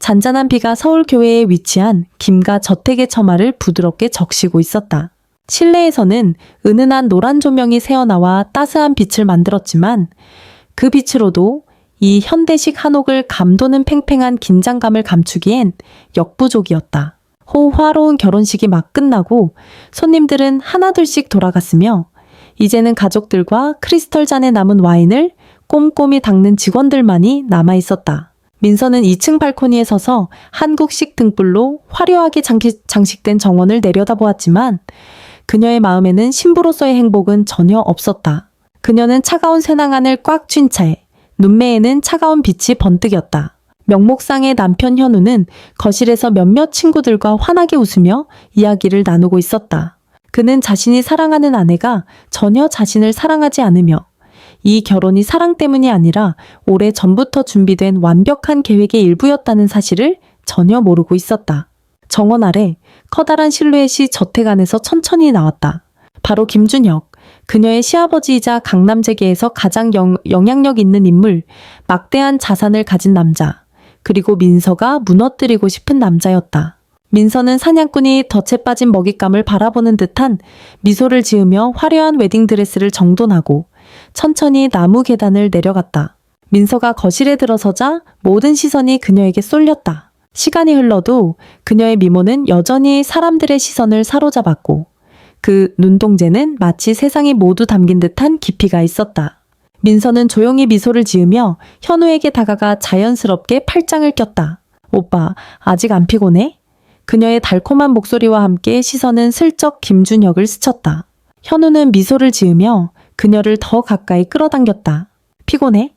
잔잔한 비가 서울교회에 위치한 김가 저택의 처마를 부드럽게 적시고 있었다. 실내에서는 은은한 노란 조명이 새어나와 따스한 빛을 만들었지만 그 빛으로도 이 현대식 한옥을 감도는 팽팽한 긴장감을 감추기엔 역부족이었다. 호화로운 결혼식이 막 끝나고 손님들은 하나둘씩 돌아갔으며 이제는 가족들과 크리스털 잔에 남은 와인을 꼼꼼히 닦는 직원들만이 남아있었다. 민서는 2층 발코니에 서서 한국식 등불로 화려하게 장식된 정원을 내려다보았지만 그녀의 마음에는 신부로서의 행복은 전혀 없었다. 그녀는 차가운 쇠낭안을 꽉 쥔 채 눈매에는 차가운 빛이 번뜩였다. 명목상의 남편 현우는 거실에서 몇몇 친구들과 환하게 웃으며 이야기를 나누고 있었다. 그는 자신이 사랑하는 아내가 전혀 자신을 사랑하지 않으며 이 결혼이 사랑 때문이 아니라 오래 전부터 준비된 완벽한 계획의 일부였다는 사실을 전혀 모르고 있었다. 정원 아래 커다란 실루엣이 저택 안에서 천천히 나왔다. 바로 김준혁, 그녀의 시아버지이자 강남재계에서 가장 영향력 있는 인물, 막대한 자산을 가진 남자, 그리고 민서가 무너뜨리고 싶은 남자였다. 민서는 사냥꾼이 덫에 빠진 먹잇감을 바라보는 듯한 미소를 지으며 화려한 웨딩드레스를 정돈하고 천천히 나무 계단을 내려갔다. 민서가 거실에 들어서자 모든 시선이 그녀에게 쏠렸다. 시간이 흘러도 그녀의 미모는 여전히 사람들의 시선을 사로잡았고 그 눈동자는 마치 세상이 모두 담긴 듯한 깊이가 있었다. 민서는 조용히 미소를 지으며 현우에게 다가가 자연스럽게 팔짱을 꼈다. 오빠, 아직 안 피곤해? 그녀의 달콤한 목소리와 함께 시선은 슬쩍 김준혁을 스쳤다. 현우는 미소를 지으며 그녀를 더 가까이 끌어당겼다. 피곤해?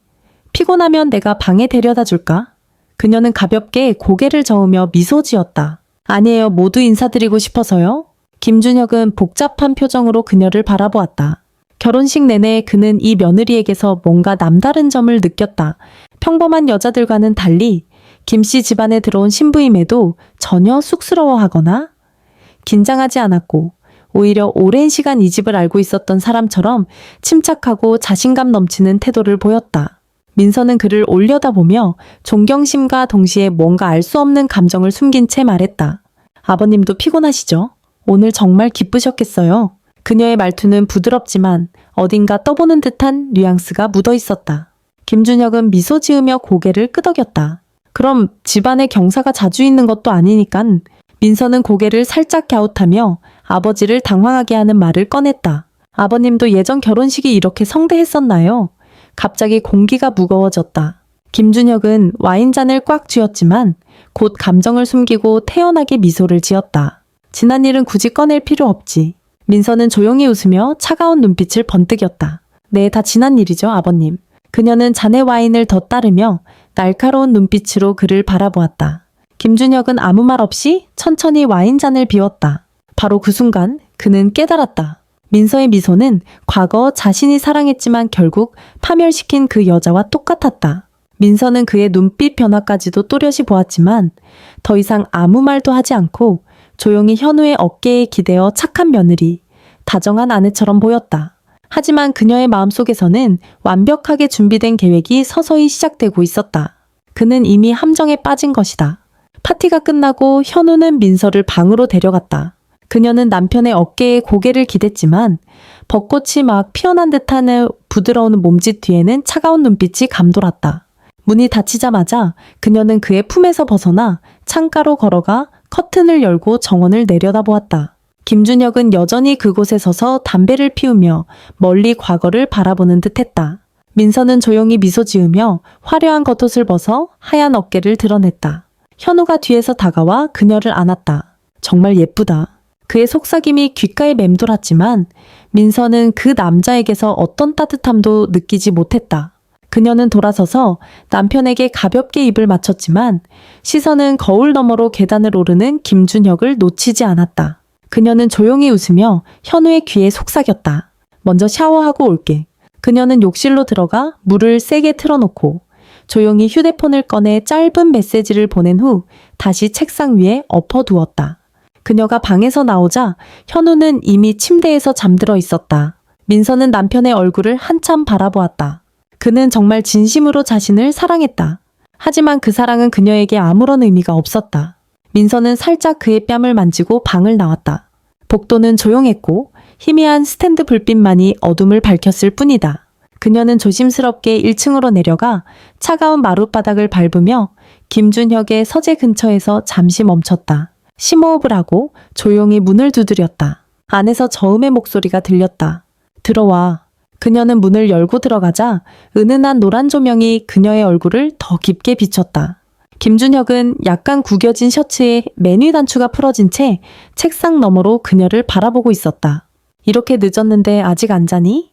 피곤하면 내가 방에 데려다 줄까? 그녀는 가볍게 고개를 저으며 미소 지었다. 아니에요, 모두 인사드리고 싶어서요. 김준혁은 복잡한 표정으로 그녀를 바라보았다. 결혼식 내내 그는 이 며느리에게서 뭔가 남다른 점을 느꼈다. 평범한 여자들과는 달리 김씨 집안에 들어온 신부임에도 전혀 쑥스러워하거나 긴장하지 않았고 오히려 오랜 시간 이 집을 알고 있었던 사람처럼 침착하고 자신감 넘치는 태도를 보였다. 민서는 그를 올려다보며 존경심과 동시에 뭔가 알 수 없는 감정을 숨긴 채 말했다. 아버님도 피곤하시죠? 오늘 정말 기쁘셨겠어요. 그녀의 말투는 부드럽지만 어딘가 떠보는 듯한 뉘앙스가 묻어 있었다. 김준혁은 미소 지으며 고개를 끄덕였다. 그럼 집안에 경사가 자주 있는 것도 아니니깐. 민서는 고개를 살짝 갸웃하며 아버지를 당황하게 하는 말을 꺼냈다. 아버님도 예전 결혼식이 이렇게 성대했었나요? 갑자기 공기가 무거워졌다. 김준혁은 와인잔을 꽉 쥐었지만 곧 감정을 숨기고 태연하게 미소를 지었다. 지난 일은 굳이 꺼낼 필요 없지. 민서는 조용히 웃으며 차가운 눈빛을 번뜩였다. 네, 다 지난 일이죠, 아버님. 그녀는 잔의 와인을 더 따르며 날카로운 눈빛으로 그를 바라보았다. 김준혁은 아무 말 없이 천천히 와인잔을 비웠다. 바로 그 순간 그는 깨달았다. 민서의 미소는 과거 자신이 사랑했지만 결국 파멸시킨 그 여자와 똑같았다. 민서는 그의 눈빛 변화까지도 또렷이 보았지만 더 이상 아무 말도 하지 않고 조용히 현우의 어깨에 기대어 착한 며느리, 다정한 아내처럼 보였다. 하지만 그녀의 마음속에서는 완벽하게 준비된 계획이 서서히 시작되고 있었다. 그는 이미 함정에 빠진 것이다. 파티가 끝나고 현우는 민서를 방으로 데려갔다. 그녀는 남편의 어깨에 고개를 기댔지만 벚꽃이 막 피어난 듯한 부드러운 몸짓 뒤에는 차가운 눈빛이 감돌았다. 문이 닫히자마자 그녀는 그의 품에서 벗어나 창가로 걸어가 커튼을 열고 정원을 내려다보았다. 김준혁은 여전히 그곳에 서서 담배를 피우며 멀리 과거를 바라보는 듯했다. 민서는 조용히 미소 지으며 화려한 겉옷을 벗어 하얀 어깨를 드러냈다. 현우가 뒤에서 다가와 그녀를 안았다. 정말 예쁘다. 그의 속삭임이 귓가에 맴돌았지만 민서는 그 남자에게서 어떤 따뜻함도 느끼지 못했다. 그녀는 돌아서서 남편에게 가볍게 입을 맞췄지만 시선은 거울 너머로 계단을 오르는 김준혁을 놓치지 않았다. 그녀는 조용히 웃으며 현우의 귀에 속삭였다. 먼저 샤워하고 올게. 그녀는 욕실로 들어가 물을 세게 틀어놓고 조용히 휴대폰을 꺼내 짧은 메시지를 보낸 후 다시 책상 위에 엎어두었다. 그녀가 방에서 나오자 현우는 이미 침대에서 잠들어 있었다. 민서는 남편의 얼굴을 한참 바라보았다. 그는 정말 진심으로 자신을 사랑했다. 하지만 그 사랑은 그녀에게 아무런 의미가 없었다. 민서는 살짝 그의 뺨을 만지고 방을 나왔다. 복도는 조용했고 희미한 스탠드 불빛만이 어둠을 밝혔을 뿐이다. 그녀는 조심스럽게 1층으로 내려가 차가운 마룻바닥을 밟으며 김준혁의 서재 근처에서 잠시 멈췄다. 심호흡을 하고 조용히 문을 두드렸다. 안에서 저음의 목소리가 들렸다. 들어와. 그녀는 문을 열고 들어가자 은은한 노란 조명이 그녀의 얼굴을 더 깊게 비췄다. 김준혁은 약간 구겨진 셔츠에 매니 단추가 풀어진 채 책상 너머로 그녀를 바라보고 있었다. 이렇게 늦었는데 아직 안 자니?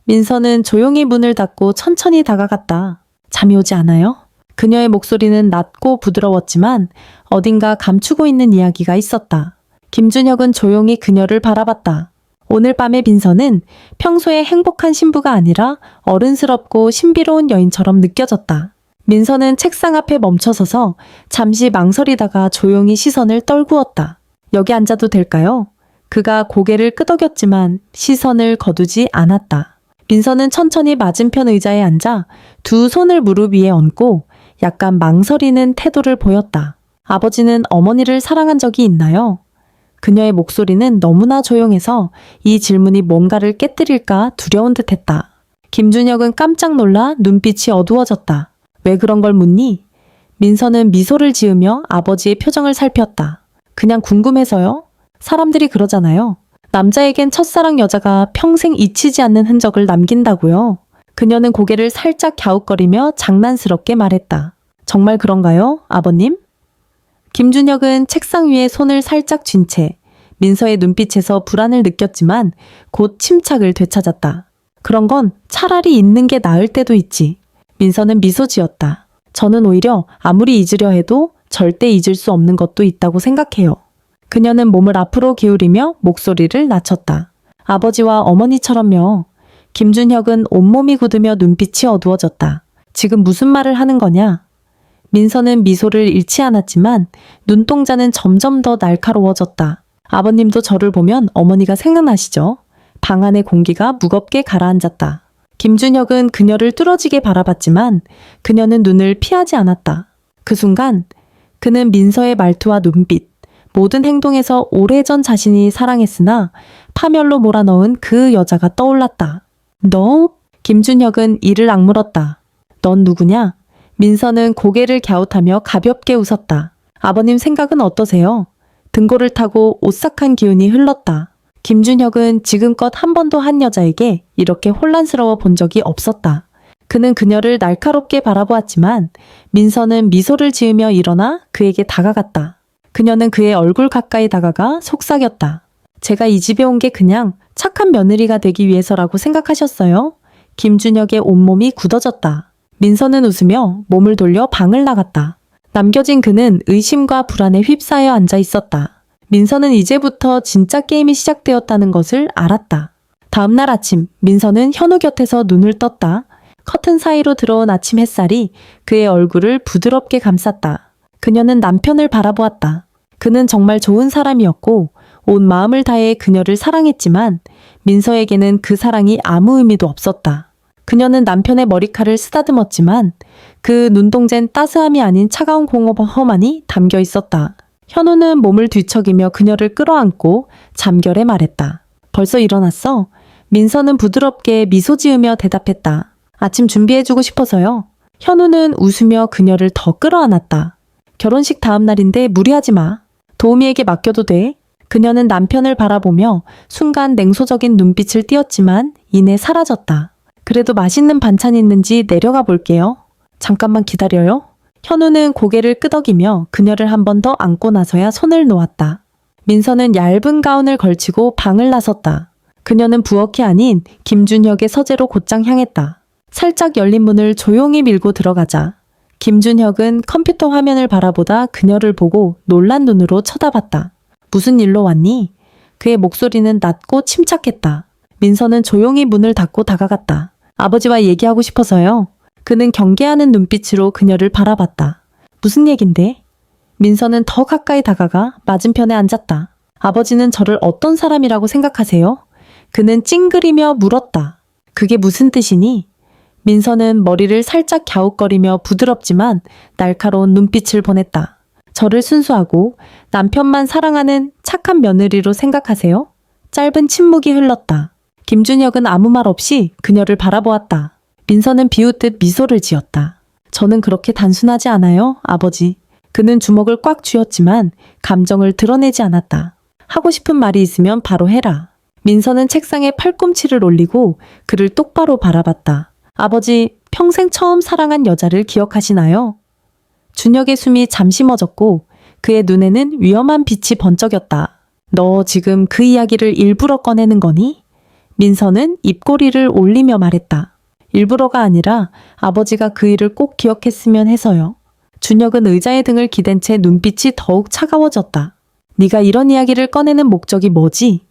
민서는 조용히 문을 닫고 천천히 다가갔다. 잠이 오지 않아요? 그녀의 목소리는 낮고 부드러웠지만 어딘가 감추고 있는 이야기가 있었다. 김준혁은 조용히 그녀를 바라봤다. 오늘 밤의 민서는 평소에 행복한 신부가 아니라 어른스럽고 신비로운 여인처럼 느껴졌다. 민서는 책상 앞에 멈춰서서 잠시 망설이다가 조용히 시선을 떨구었다. 여기 앉아도 될까요? 그가 고개를 끄덕였지만 시선을 거두지 않았다. 민서는 천천히 맞은편 의자에 앉아 두 손을 무릎 위에 얹고 약간 망설이는 태도를 보였다. 아버지는 어머니를 사랑한 적이 있나요? 그녀의 목소리는 너무나 조용해서 이 질문이 뭔가를 깨뜨릴까 두려운 듯했다. 김준혁은 깜짝 놀라 눈빛이 어두워졌다. 왜 그런 걸 묻니? 민서는 미소를 지으며 아버지의 표정을 살폈다. 그냥 궁금해서요? 사람들이 그러잖아요. 남자에겐 첫사랑 여자가 평생 잊히지 않는 흔적을 남긴다고요. 그녀는 고개를 살짝 갸웃거리며 장난스럽게 말했다. 정말 그런가요, 아버님? 김준혁은 책상 위에 손을 살짝 쥔 채 민서의 눈빛에서 불안을 느꼈지만 곧 침착을 되찾았다. 그런 건 차라리 있는 게 나을 때도 있지. 민서는 미소 지었다. 저는 오히려 아무리 잊으려 해도 절대 잊을 수 없는 것도 있다고 생각해요. 그녀는 몸을 앞으로 기울이며 목소리를 낮췄다. 아버지와 어머니처럼요. 김준혁은 온몸이 굳으며 눈빛이 어두워졌다. 지금 무슨 말을 하는 거냐? 민서는 미소를 잃지 않았지만 눈동자는 점점 더 날카로워졌다. 아버님도 저를 보면 어머니가 생각나시죠? 방 안의 공기가 무겁게 가라앉았다. 김준혁은 그녀를 뚫어지게 바라봤지만 그녀는 눈을 피하지 않았다. 그 순간 그는 민서의 말투와 눈빛, 모든 행동에서 오래전 자신이 사랑했으나 파멸로 몰아넣은 그 여자가 떠올랐다. 너? 김준혁은 이를 악물었다. 넌 누구냐? 민서는 고개를 갸웃하며 가볍게 웃었다. 아버님 생각은 어떠세요? 등골을 타고 오싹한 기운이 흘렀다. 김준혁은 지금껏 한 번도 한 여자에게 이렇게 혼란스러워 본 적이 없었다. 그는 그녀를 날카롭게 바라보았지만 민서는 미소를 지으며 일어나 그에게 다가갔다. 그녀는 그의 얼굴 가까이 다가가 속삭였다. 제가 이 집에 온 게 그냥 착한 며느리가 되기 위해서라고 생각하셨어요? 김준혁의 온몸이 굳어졌다. 민서는 웃으며 몸을 돌려 방을 나갔다. 남겨진 그는 의심과 불안에 휩싸여 앉아 있었다. 민서는 이제부터 진짜 게임이 시작되었다는 것을 알았다. 다음날 아침, 민서는 현우 곁에서 눈을 떴다. 커튼 사이로 들어온 아침 햇살이 그의 얼굴을 부드럽게 감쌌다. 그녀는 남편을 바라보았다. 그는 정말 좋은 사람이었고 온 마음을 다해 그녀를 사랑했지만 민서에게는 그 사랑이 아무 의미도 없었다. 그녀는 남편의 머리칼을 쓰다듬었지만 그 눈동자엔 따스함이 아닌 차가운 공허함이 담겨 있었다. 현우는 몸을 뒤척이며 그녀를 끌어안고 잠결에 말했다. 벌써 일어났어? 민서는 부드럽게 미소 지으며 대답했다. 아침 준비해주고 싶어서요. 현우는 웃으며 그녀를 더 끌어안았다. 결혼식 다음 날인데 무리하지 마. 도우미에게 맡겨도 돼. 그녀는 남편을 바라보며 순간 냉소적인 눈빛을 띄었지만 이내 사라졌다. 그래도 맛있는 반찬이 있는지 내려가 볼게요. 잠깐만 기다려요. 현우는 고개를 끄덕이며 그녀를 한 번 더 안고 나서야 손을 놓았다. 민서는 얇은 가운을 걸치고 방을 나섰다. 그녀는 부엌이 아닌 김준혁의 서재로 곧장 향했다. 살짝 열린 문을 조용히 밀고 들어가자 김준혁은 컴퓨터 화면을 바라보다 그녀를 보고 놀란 눈으로 쳐다봤다. 무슨 일로 왔니? 그의 목소리는 낮고 침착했다. 민서는 조용히 문을 닫고 다가갔다. 아버지와 얘기하고 싶어서요. 그는 경계하는 눈빛으로 그녀를 바라봤다. 무슨 얘긴데? 민서는 더 가까이 다가가 맞은편에 앉았다. 아버지는 저를 어떤 사람이라고 생각하세요? 그는 찡그리며 물었다. 그게 무슨 뜻이니? 민서는 머리를 살짝 갸웃거리며 부드럽지만 날카로운 눈빛을 보냈다. 저를 순수하고 남편만 사랑하는 착한 며느리로 생각하세요? 짧은 침묵이 흘렀다. 김준혁은 아무 말 없이 그녀를 바라보았다. 민서는 비웃듯 미소를 지었다. 저는 그렇게 단순하지 않아요, 아버지. 그는 주먹을 꽉 쥐었지만 감정을 드러내지 않았다. 하고 싶은 말이 있으면 바로 해라. 민서는 책상에 팔꿈치를 올리고 그를 똑바로 바라봤다. 아버지, 평생 처음 사랑한 여자를 기억하시나요? 준혁의 숨이 잠시 멎었고 그의 눈에는 위험한 빛이 번쩍였다. 너 지금 그 이야기를 일부러 꺼내는 거니? 민서는 입꼬리를 올리며 말했다. 일부러가 아니라 아버지가 그 일을 꼭 기억했으면 해서요. 준혁은 의자의 등을 기댄 채 눈빛이 더욱 차가워졌다. 네가 이런 이야기를 꺼내는 목적이 뭐지?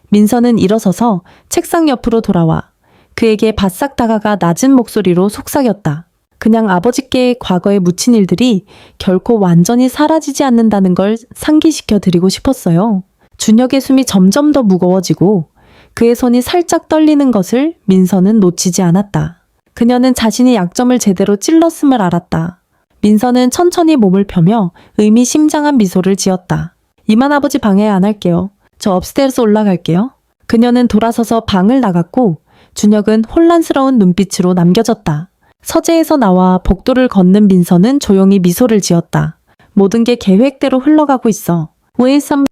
민서는 일어서서 책상 옆으로 돌아와 그에게 바싹 다가가 낮은 목소리로 속삭였다. 그냥 아버지께 과거에 묻힌 일들이 결코 완전히 사라지지 않는다는 걸 상기시켜 드리고 싶었어요. 준혁의 숨이 점점 더 무거워지고 그의 손이 살짝 떨리는 것을 민서는 놓치지 않았다. 그녀는 자신이 약점을 제대로 찔렀음을 알았다. 민서는 천천히 몸을 펴며 의미심장한 미소를 지었다. 이만 아버지 방해 안 할게요. 저 업스테어스 올라갈게요. 그녀는 돌아서서 방을 나갔고 준혁은 혼란스러운 눈빛으로 남겨졌다. 서재에서 나와 복도를 걷는 민서는 조용히 미소를 지었다. 모든 게 계획대로 흘러가고 있어.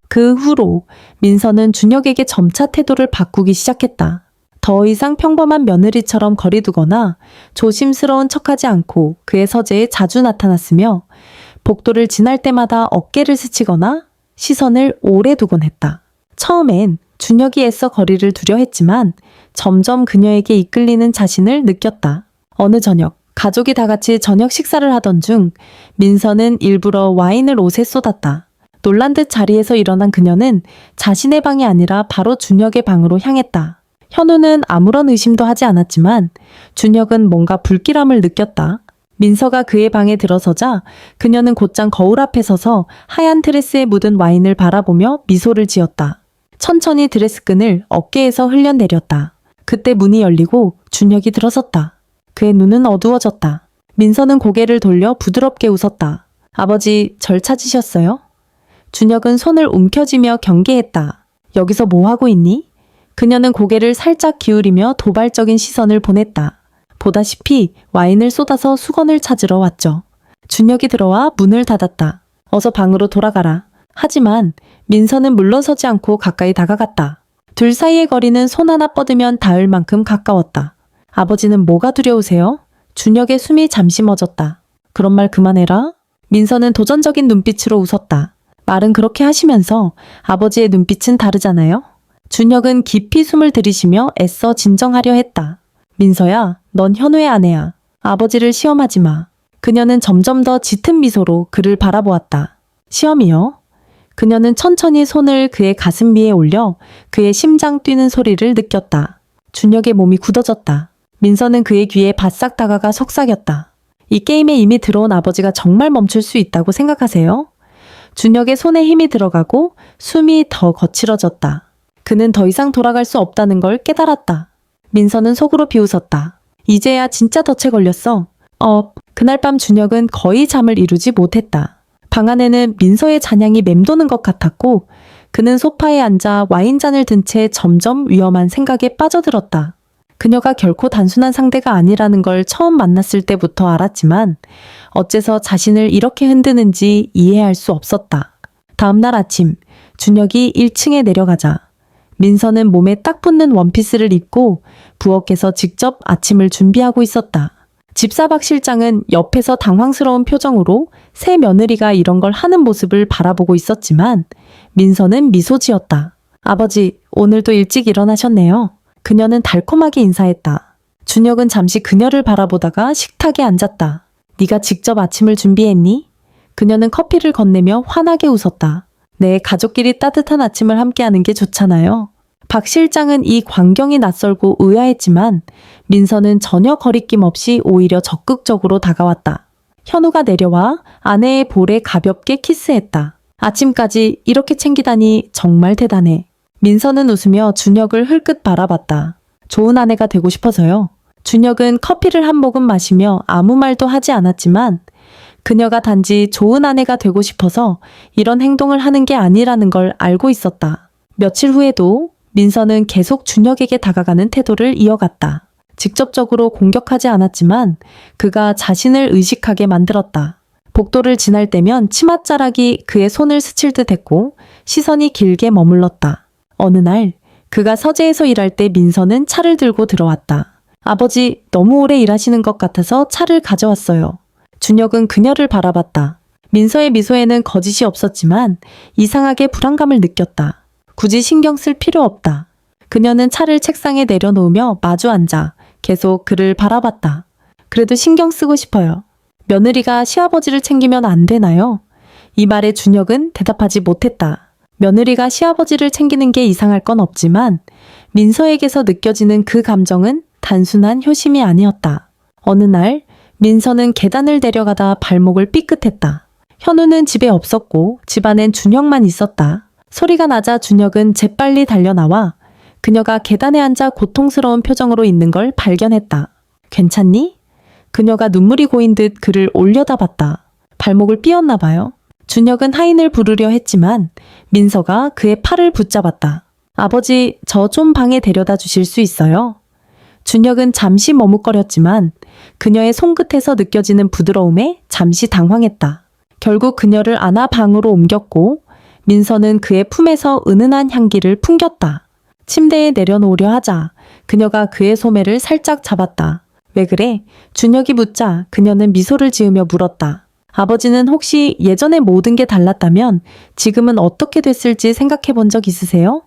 그 후로 민서는 준혁에게 점차 태도를 바꾸기 시작했다. 더 이상 평범한 며느리처럼 거리두거나 조심스러운 척하지 않고 그의 서재에 자주 나타났으며 복도를 지날 때마다 어깨를 스치거나 시선을 오래 두곤 했다. 처음엔 준혁이 애써 거리를 두려 했지만 점점 그녀에게 이끌리는 자신을 느꼈다. 어느 저녁, 가족이 다 같이 저녁 식사를 하던 중 민서는 일부러 와인을 옷에 쏟았다. 놀란 듯 자리에서 일어난 그녀는 자신의 방이 아니라 바로 준혁의 방으로 향했다. 현우는 아무런 의심도 하지 않았지만 준혁은 뭔가 불길함을 느꼈다. 민서가 그의 방에 들어서자 그녀는 곧장 거울 앞에 서서 하얀 드레스에 묻은 와인을 바라보며 미소를 지었다. 천천히 드레스끈을 어깨에서 흘려내렸다. 그때 문이 열리고 준혁이 들어섰다. 그의 눈은 어두워졌다. 민서는 고개를 돌려 부드럽게 웃었다. 아버지, 절 찾으셨어요? 준혁은 손을 움켜쥐며 경계했다. 여기서 뭐 하고 있니? 그녀는 고개를 살짝 기울이며 도발적인 시선을 보냈다. 보다시피 와인을 쏟아서 수건을 찾으러 왔죠. 준혁이 들어와 문을 닫았다. 어서 방으로 돌아가라. 하지만 민서는 물러서지 않고 가까이 다가갔다. 둘 사이의 거리는 손 하나 뻗으면 닿을 만큼 가까웠다. 아버지는 뭐가 두려우세요? 준혁의 숨이 잠시 멎었다. 그런 말 그만해라. 민서는 도전적인 눈빛으로 웃었다. 말은 그렇게 하시면서 아버지의 눈빛은 다르잖아요. 준혁은 깊이 숨을 들이쉬며 애써 진정하려 했다. 민서야, 넌 현우의 아내야. 아버지를 시험하지 마. 그녀는 점점 더 짙은 미소로 그를 바라보았다. 시험이요? 그녀는 천천히 손을 그의 가슴 위에 올려 그의 심장 뛰는 소리를 느꼈다. 준혁의 몸이 굳어졌다. 민서는 그의 귀에 바싹 다가가 속삭였다. 이 게임에 이미 들어온 아버지가 정말 멈출 수 있다고 생각하세요? 준혁의 손에 힘이 들어가고 숨이 더 거칠어졌다. 그는 더 이상 돌아갈 수 없다는 걸 깨달았다. 민서는 속으로 비웃었다. 이제야 진짜 덫에 걸렸어. 그날 밤 준혁은 거의 잠을 이루지 못했다. 방 안에는 민서의 잔향이 맴도는 것 같았고 그는 소파에 앉아 와인잔을 든 채 점점 위험한 생각에 빠져들었다. 그녀가 결코 단순한 상대가 아니라는 걸 처음 만났을 때부터 알았지만 어째서 자신을 이렇게 흔드는지 이해할 수 없었다. 다음날 아침, 준혁이 1층에 내려가자 민서는 몸에 딱 붙는 원피스를 입고 부엌에서 직접 아침을 준비하고 있었다. 집사박 실장은 옆에서 당황스러운 표정으로 새 며느리가 이런 걸 하는 모습을 바라보고 있었지만 민서는 미소 지었다. 아버지, 오늘도 일찍 일어나셨네요. 그녀는 달콤하게 인사했다. 준혁은 잠시 그녀를 바라보다가 식탁에 앉았다. 네가 직접 아침을 준비했니? 그녀는 커피를 건네며 환하게 웃었다. 네, 가족끼리 따뜻한 아침을 함께하는 게 좋잖아요. 박 실장은 이 광경이 낯설고 의아했지만 민서는 전혀 거리낌 없이 오히려 적극적으로 다가왔다. 현우가 내려와 아내의 볼에 가볍게 키스했다. 아침까지 이렇게 챙기다니 정말 대단해. 민서는 웃으며 준혁을 흘끗 바라봤다. 좋은 아내가 되고 싶어서요. 준혁은 커피를 한 모금 마시며 아무 말도 하지 않았지만 그녀가 단지 좋은 아내가 되고 싶어서 이런 행동을 하는 게 아니라는 걸 알고 있었다. 며칠 후에도 민서는 계속 준혁에게 다가가는 태도를 이어갔다. 직접적으로 공격하지 않았지만 그가 자신을 의식하게 만들었다. 복도를 지날 때면 치맛자락이 그의 손을 스칠 듯 했고 시선이 길게 머물렀다. 어느 날 그가 서재에서 일할 때 민서는 차를 들고 들어왔다. 아버지, 너무 오래 일하시는 것 같아서 차를 가져왔어요. 준혁은 그녀를 바라봤다. 민서의 미소에는 거짓이 없었지만 이상하게 불안감을 느꼈다. 굳이 신경 쓸 필요 없다. 그녀는 차를 책상에 내려놓으며 마주 앉아 계속 그를 바라봤다. 그래도 신경 쓰고 싶어요. 며느리가 시아버지를 챙기면 안 되나요? 이 말에 준혁은 대답하지 못했다. 며느리가 시아버지를 챙기는 게 이상할 건 없지만 민서에게서 느껴지는 그 감정은 단순한 효심이 아니었다. 어느 날 민서는 계단을 내려가다 발목을 삐끗했다. 현우는 집에 없었고 집안엔 준혁만 있었다. 소리가 나자 준혁은 재빨리 달려나와 그녀가 계단에 앉아 고통스러운 표정으로 있는 걸 발견했다. 괜찮니? 그녀가 눈물이 고인 듯 그를 올려다봤다. 발목을 삐었나 봐요. 준혁은 하인을 부르려 했지만 민서가 그의 팔을 붙잡았다. 아버지, 저 좀 방에 데려다 주실 수 있어요? 준혁은 잠시 머뭇거렸지만 그녀의 손끝에서 느껴지는 부드러움에 잠시 당황했다. 결국 그녀를 안아 방으로 옮겼고 민서는 그의 품에서 은은한 향기를 풍겼다. 침대에 내려놓으려 하자 그녀가 그의 소매를 살짝 잡았다. 왜 그래? 준혁이 묻자 그녀는 미소를 지으며 물었다. 아버지는 혹시 예전에 모든 게 달랐다면 지금은 어떻게 됐을지 생각해 본 적 있으세요?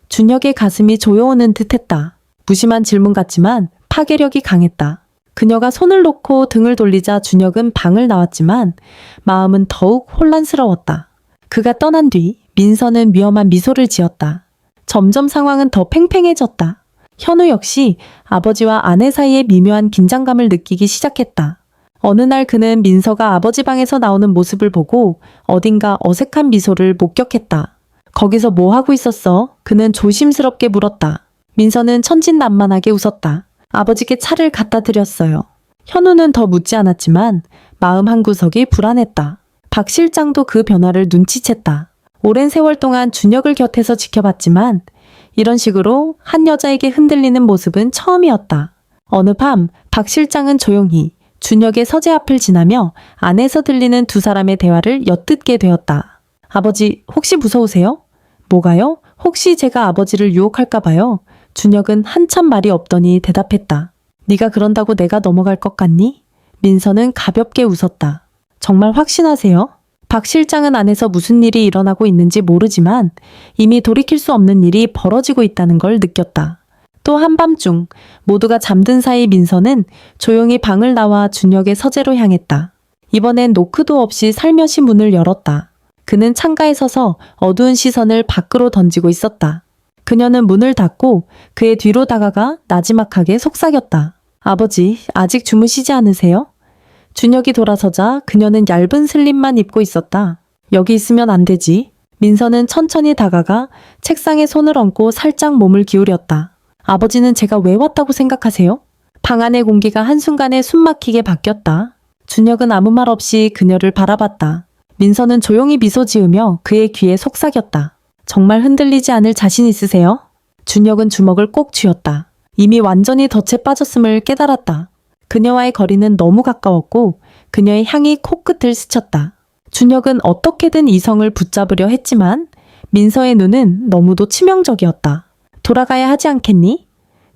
준혁의 가슴이 조여오는 듯했다. 무심한 질문 같지만 파괴력이 강했다. 그녀가 손을 놓고 등을 돌리자 준혁은 방을 나왔지만 마음은 더욱 혼란스러웠다. 그가 떠난 뒤 민서는 위험한 미소를 지었다. 점점 상황은 더 팽팽해졌다. 현우 역시 아버지와 아내 사이의 미묘한 긴장감을 느끼기 시작했다. 어느 날 그는 민서가 아버지 방에서 나오는 모습을 보고 어딘가 어색한 미소를 목격했다. 거기서 뭐 하고 있었어? 그는 조심스럽게 물었다. 민서는 천진난만하게 웃었다. 아버지께 차를 갖다 드렸어요. 현우는 더 묻지 않았지만 마음 한구석이 불안했다. 박 실장도 그 변화를 눈치챘다. 오랜 세월 동안 준혁을 곁에서 지켜봤지만 이런 식으로 한 여자에게 흔들리는 모습은 처음이었다. 어느 밤 박 실장은 조용히 준혁의 서재 앞을 지나며 안에서 들리는 두 사람의 대화를 엿듣게 되었다. 아버지, 혹시 무서우세요? 뭐가요? 혹시 제가 아버지를 유혹할까 봐요. 준혁은 한참 말이 없더니 대답했다. 네가 그런다고 내가 넘어갈 것 같니? 민서는 가볍게 웃었다. 정말 확신하세요? 박 실장은 안에서 무슨 일이 일어나고 있는지 모르지만 이미 돌이킬 수 없는 일이 벌어지고 있다는 걸 느꼈다. 또 한밤중 모두가 잠든 사이 민서는 조용히 방을 나와 준혁의 서재로 향했다. 이번엔 노크도 없이 살며시 문을 열었다. 그는 창가에 서서 어두운 시선을 밖으로 던지고 있었다. 그녀는 문을 닫고 그의 뒤로 다가가 나지막하게 속삭였다. 아버지, 아직 주무시지 않으세요? 준혁이 돌아서자 그녀는 얇은 슬립만 입고 있었다. 여기 있으면 안 되지. 민서는 천천히 다가가 책상에 손을 얹고 살짝 몸을 기울였다. 아버지는 제가 왜 왔다고 생각하세요? 방 안의 공기가 한순간에 숨막히게 바뀌었다. 준혁은 아무 말 없이 그녀를 바라봤다. 민서는 조용히 미소 지으며 그의 귀에 속삭였다. 정말 흔들리지 않을 자신 있으세요? 준혁은 주먹을 꼭 쥐었다. 이미 완전히 덫에 빠졌음을 깨달았다. 그녀와의 거리는 너무 가까웠고 그녀의 향이 코끝을 스쳤다. 준혁은 어떻게든 이성을 붙잡으려 했지만 민서의 눈은 너무도 치명적이었다. 돌아가야 하지 않겠니?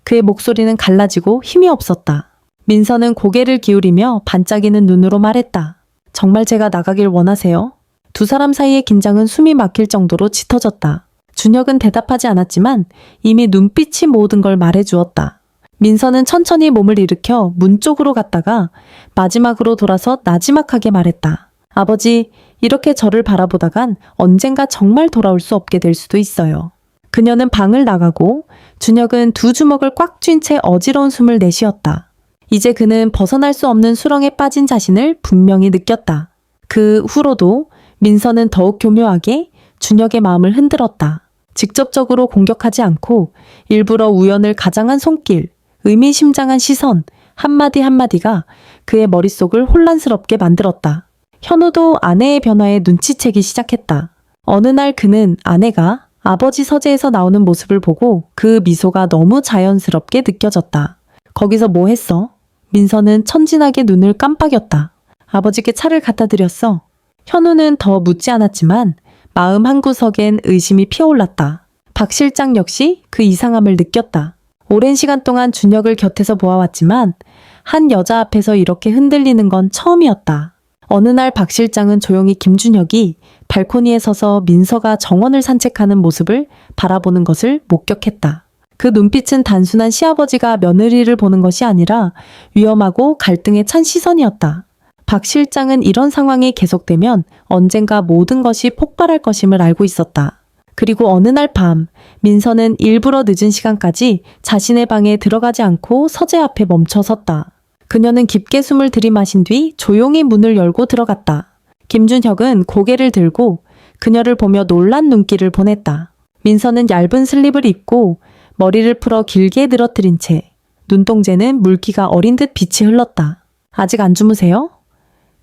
그의 목소리는 갈라지고 힘이 없었다. 민서는 고개를 기울이며 반짝이는 눈으로 말했다. 정말 제가 나가길 원하세요? 두 사람 사이의 긴장은 숨이 막힐 정도로 짙어졌다. 준혁은 대답하지 않았지만 이미 눈빛이 모든 걸 말해주었다. 민서는 천천히 몸을 일으켜 문 쪽으로 갔다가 마지막으로 돌아서 나지막하게 말했다. 아버지, 이렇게 저를 바라보다간 언젠가 정말 돌아올 수 없게 될 수도 있어요. 그녀는 방을 나가고 준혁은 두 주먹을 꽉 쥔 채 어지러운 숨을 내쉬었다. 이제 그는 벗어날 수 없는 수렁에 빠진 자신을 분명히 느꼈다. 그 후로도 민서는 더욱 교묘하게 준혁의 마음을 흔들었다. 직접적으로 공격하지 않고 일부러 우연을 가장한 손길, 의미심장한 시선, 한마디 한마디가 그의 머릿속을 혼란스럽게 만들었다. 현우도 아내의 변화에 눈치채기 시작했다. 어느 날 그는 아내가 아버지 서재에서 나오는 모습을 보고 그 미소가 너무 자연스럽게 느껴졌다. 거기서 뭐 했어? 민서는 천진하게 눈을 깜빡였다. 아버지께 차를 갖다 드렸어. 현우는 더 묻지 않았지만 마음 한구석엔 의심이 피어올랐다. 박 실장 역시 그 이상함을 느꼈다. 오랜 시간 동안 준혁을 곁에서 보아왔지만 한 여자 앞에서 이렇게 흔들리는 건 처음이었다. 어느 날 박 실장은 조용히 김준혁이 발코니에 서서 민서가 정원을 산책하는 모습을 바라보는 것을 목격했다. 그 눈빛은 단순한 시아버지가 며느리를 보는 것이 아니라 위험하고 갈등에 찬 시선이었다. 박 실장은 이런 상황이 계속되면 언젠가 모든 것이 폭발할 것임을 알고 있었다. 그리고 어느 날 밤, 민서는 일부러 늦은 시간까지 자신의 방에 들어가지 않고 서재 앞에 멈춰 섰다. 그녀는 깊게 숨을 들이마신 뒤 조용히 문을 열고 들어갔다. 김준혁은 고개를 들고 그녀를 보며 놀란 눈길을 보냈다. 민서는 얇은 슬립을 입고 머리를 풀어 길게 늘어뜨린 채 눈동자는 물기가 어린 듯 빛이 흘렀다. 아직 안 주무세요?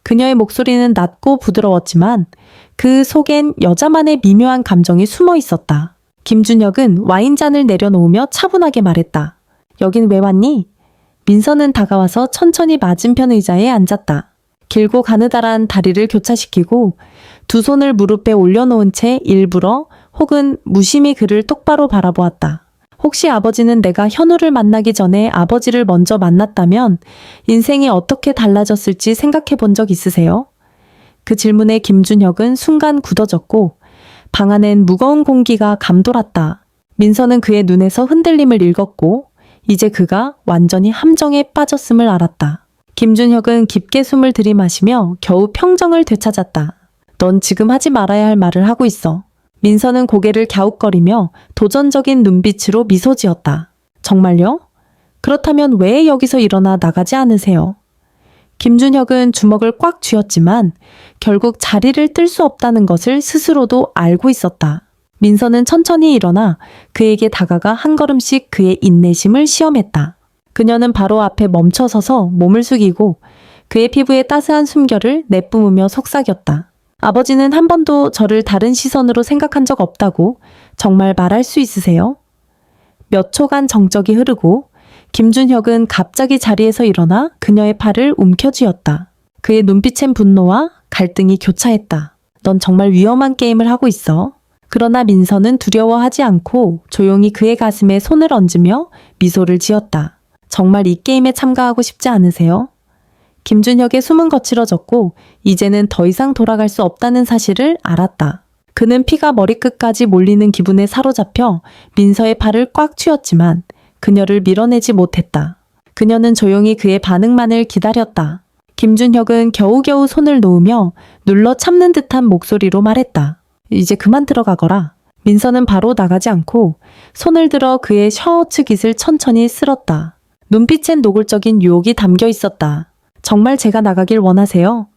그녀의 목소리는 낮고 부드러웠지만 그 속엔 여자만의 미묘한 감정이 숨어 있었다. 김준혁은 와인잔을 내려놓으며 차분하게 말했다. 여긴 왜 왔니? 민서는 다가와서 천천히 맞은편 의자에 앉았다. 길고 가느다란 다리를 교차시키고 두 손을 무릎에 올려놓은 채 일부러 혹은 무심히 그를 똑바로 바라보았다. 혹시 아버지는 내가 현우를 만나기 전에 아버지를 먼저 만났다면 인생이 어떻게 달라졌을지 생각해 본 적 있으세요? 그 질문에 김준혁은 순간 굳어졌고 방 안엔 무거운 공기가 감돌았다. 민서는 그의 눈에서 흔들림을 읽었고 이제 그가 완전히 함정에 빠졌음을 알았다. 김준혁은 깊게 숨을 들이마시며 겨우 평정을 되찾았다. 넌 지금 하지 말아야 할 말을 하고 있어. 민서는 고개를 갸웃거리며 도전적인 눈빛으로 미소 지었다. 정말요? 그렇다면 왜 여기서 일어나 나가지 않으세요? 김준혁은 주먹을 꽉 쥐었지만 결국 자리를 뜰 수 없다는 것을 스스로도 알고 있었다. 민서는 천천히 일어나 그에게 다가가 한 걸음씩 그의 인내심을 시험했다. 그녀는 바로 앞에 멈춰서서 몸을 숙이고 그의 피부에 따스한 숨결을 내뿜으며 속삭였다. 아버지는 한 번도 저를 다른 시선으로 생각한 적 없다고 정말 말할 수 있으세요? 몇 초간 정적이 흐르고 김준혁은 갑자기 자리에서 일어나 그녀의 팔을 움켜쥐었다. 그의 눈빛엔 분노와 갈등이 교차했다. 넌 정말 위험한 게임을 하고 있어. 그러나 민서는 두려워하지 않고 조용히 그의 가슴에 손을 얹으며 미소를 지었다. 정말 이 게임에 참가하고 싶지 않으세요? 김준혁의 숨은 거칠어졌고 이제는 더 이상 돌아갈 수 없다는 사실을 알았다. 그는 피가 머리끝까지 몰리는 기분에 사로잡혀 민서의 팔을 꽉 쥐었지만 그녀를 밀어내지 못했다. 그녀는 조용히 그의 반응만을 기다렸다. 김준혁은 겨우겨우 손을 놓으며 눌러 참는 듯한 목소리로 말했다. 이제 그만 들어가거라. 민서는 바로 나가지 않고 손을 들어 그의 셔츠 깃을 천천히 쓸었다. 눈빛엔 노골적인 유혹이 담겨 있었다. 정말 제가 나가길 원하세요?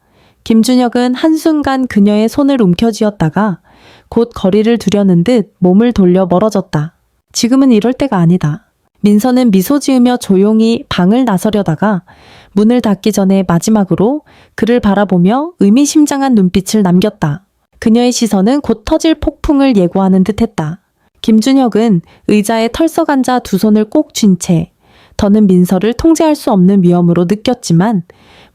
김준혁은 한순간 그녀의 손을 움켜쥐었다가 곧 거리를 두려는 듯 몸을 돌려 멀어졌다. 지금은 이럴 때가 아니다. 민서는 미소 지으며 조용히 방을 나서려다가 문을 닫기 전에 마지막으로 그를 바라보며 의미심장한 눈빛을 남겼다. 그녀의 시선은 곧 터질 폭풍을 예고하는 듯했다. 김준혁은 의자에 털썩 앉아 두 손을 꼭 쥔 채 더는 민서를 통제할 수 없는 위험으로 느꼈지만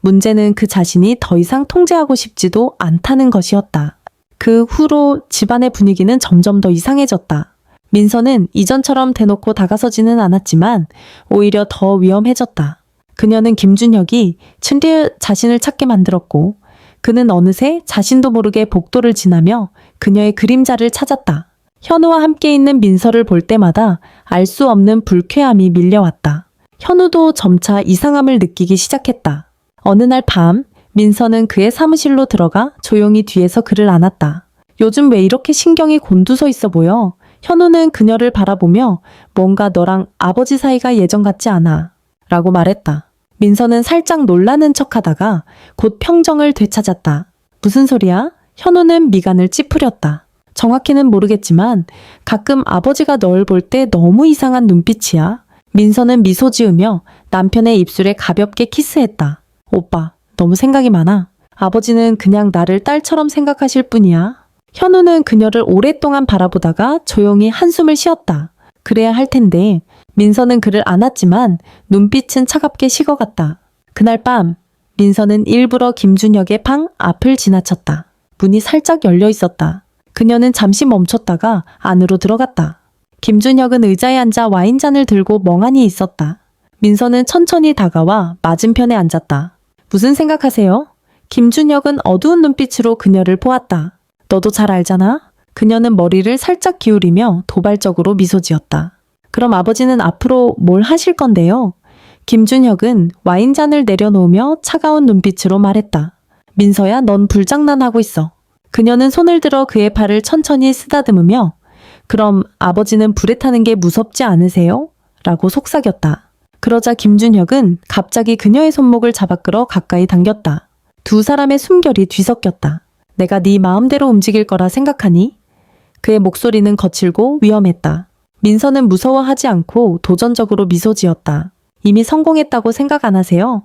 문제는 그 자신이 더 이상 통제하고 싶지도 않다는 것이었다. 그 후로 집안의 분위기는 점점 더 이상해졌다. 민서는 이전처럼 대놓고 다가서지는 않았지만 오히려 더 위험해졌다. 그녀는 김준혁이 춘리의 자신을 찾게 만들었고 그는 어느새 자신도 모르게 복도를 지나며 그녀의 그림자를 찾았다. 현우와 함께 있는 민서를 볼 때마다 알 수 없는 불쾌함이 밀려왔다. 현우도 점차 이상함을 느끼기 시작했다. 어느 날 밤, 민서는 그의 사무실로 들어가 조용히 뒤에서 그를 안았다. 요즘 왜 이렇게 신경이 곤두서 있어 보여? 현우는 그녀를 바라보며 뭔가 너랑 아버지 사이가 예전 같지 않아 라고 말했다. 민서는 살짝 놀라는 척하다가 곧 평정을 되찾았다. 무슨 소리야? 현우는 미간을 찌푸렸다. 정확히는 모르겠지만 가끔 아버지가 널 볼 때 너무 이상한 눈빛이야. 민서는 미소 지으며 남편의 입술에 가볍게 키스했다. 오빠, 너무 생각이 많아. 아버지는 그냥 나를 딸처럼 생각하실 뿐이야. 현우는 그녀를 오랫동안 바라보다가 조용히 한숨을 쉬었다. 그래야 할 텐데 민서는 그를 안았지만 눈빛은 차갑게 식어갔다. 그날 밤 민서는 일부러 김준혁의 방 앞을 지나쳤다. 문이 살짝 열려 있었다. 그녀는 잠시 멈췄다가 안으로 들어갔다. 김준혁은 의자에 앉아 와인잔을 들고 멍하니 있었다. 민서는 천천히 다가와 맞은편에 앉았다. 무슨 생각하세요? 김준혁은 어두운 눈빛으로 그녀를 보았다. 너도 잘 알잖아? 그녀는 머리를 살짝 기울이며 도발적으로 미소 지었다. 그럼 아버지는 앞으로 뭘 하실 건데요? 김준혁은 와인잔을 내려놓으며 차가운 눈빛으로 말했다. 민서야, 넌 불장난하고 있어. 그녀는 손을 들어 그의 팔을 천천히 쓰다듬으며 그럼 아버지는 불에 타는 게 무섭지 않으세요? 라고 속삭였다. 그러자 김준혁은 갑자기 그녀의 손목을 잡아 끌어 가까이 당겼다. 두 사람의 숨결이 뒤섞였다. 내가 네 마음대로 움직일 거라 생각하니? 그의 목소리는 거칠고 위험했다. 민서는 무서워하지 않고 도전적으로 미소 지었다. 이미 성공했다고 생각 안 하세요?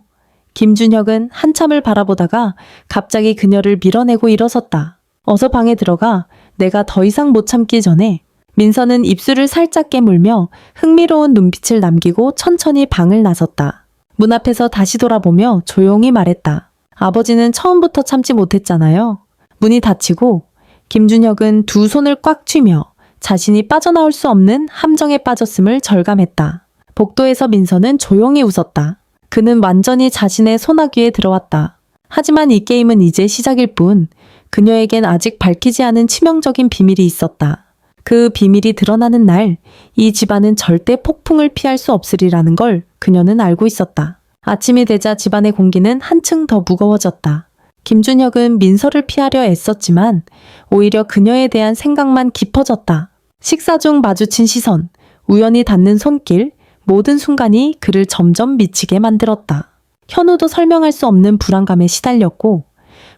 김준혁은 한참을 바라보다가 갑자기 그녀를 밀어내고 일어섰다. 어서 방에 들어가. 내가 더 이상 못 참기 전에. 민서는 입술을 살짝 깨물며 흥미로운 눈빛을 남기고 천천히 방을 나섰다. 문 앞에서 다시 돌아보며 조용히 말했다. 아버지는 처음부터 참지 못했잖아요. 문이 닫히고 김준혁은 두 손을 꽉 쥐며 자신이 빠져나올 수 없는 함정에 빠졌음을 절감했다. 복도에서 민서는 조용히 웃었다. 그는 완전히 자신의 소나귀에 들어왔다. 하지만 이 게임은 이제 시작일 뿐 그녀에겐 아직 밝히지 않은 치명적인 비밀이 있었다. 그 비밀이 드러나는 날 이 집안은 절대 폭풍을 피할 수 없으리라는 걸 그녀는 알고 있었다. 아침이 되자 집안의 공기는 한층 더 무거워졌다. 김준혁은 민서를 피하려 애썼지만 오히려 그녀에 대한 생각만 깊어졌다. 식사 중 마주친 시선, 우연히 닿는 손길, 모든 순간이 그를 점점 미치게 만들었다. 현우도 설명할 수 없는 불안감에 시달렸고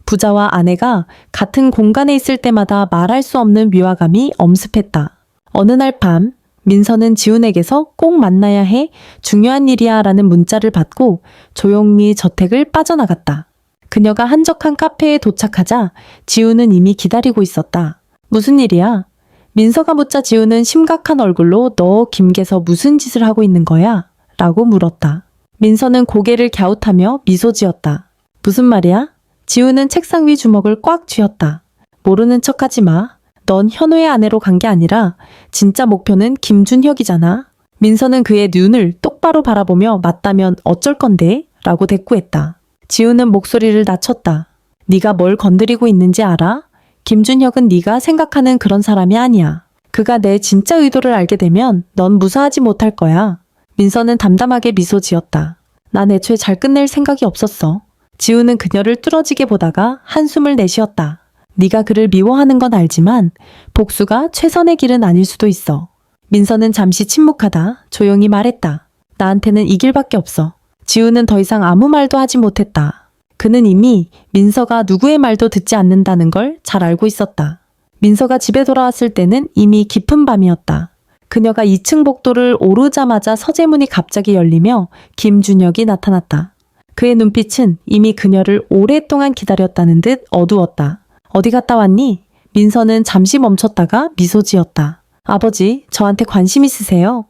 부자와 아내가 같은 공간에 있을 때마다 말할 수 없는 위화감이 엄습했다. 어느 날 밤 민서는 지훈에게서 꼭 만나야 해 중요한 일이야 라는 문자를 받고 조용히 저택을 빠져나갔다. 그녀가 한적한 카페에 도착하자 지훈은 이미 기다리고 있었다. 무슨 일이야? 민서가 묻자 지훈은 심각한 얼굴로 너 김계서 무슨 짓을 하고 있는 거야? 라고 물었다. 민서는 고개를 갸웃하며 미소 지었다. 무슨 말이야? 지훈은 책상 위 주먹을 꽉 쥐었다. 모르는 척하지 마. 넌 현우의 아내로 간 게 아니라 진짜 목표는 김준혁이잖아. 민서는 그의 눈을 똑바로 바라보며 맞다면 어쩔 건데? 라고 대꾸했다. 지훈은 목소리를 낮췄다. 네가 뭘 건드리고 있는지 알아? 김준혁은 네가 생각하는 그런 사람이 아니야. 그가 내 진짜 의도를 알게 되면 넌 무사하지 못할 거야. 민서는 담담하게 미소 지었다. 난 애초에 잘 끝낼 생각이 없었어. 지훈은 그녀를 뚫어지게 보다가 한숨을 내쉬었다. 네가 그를 미워하는 건 알지만 복수가 최선의 길은 아닐 수도 있어. 민서는 잠시 침묵하다 조용히 말했다. 나한테는 이 길밖에 없어. 지훈은 더 이상 아무 말도 하지 못했다. 그는 이미 민서가 누구의 말도 듣지 않는다는 걸 잘 알고 있었다. 민서가 집에 돌아왔을 때는 이미 깊은 밤이었다. 그녀가 2층 복도를 오르자마자 서재문이 갑자기 열리며 김준혁이 나타났다. 그의 눈빛은 이미 그녀를 오랫동안 기다렸다는 듯 어두웠다. 어디 갔다 왔니? 민서는 잠시 멈췄다가 미소 지었다. 아버지, 저한테 관심 있으세요?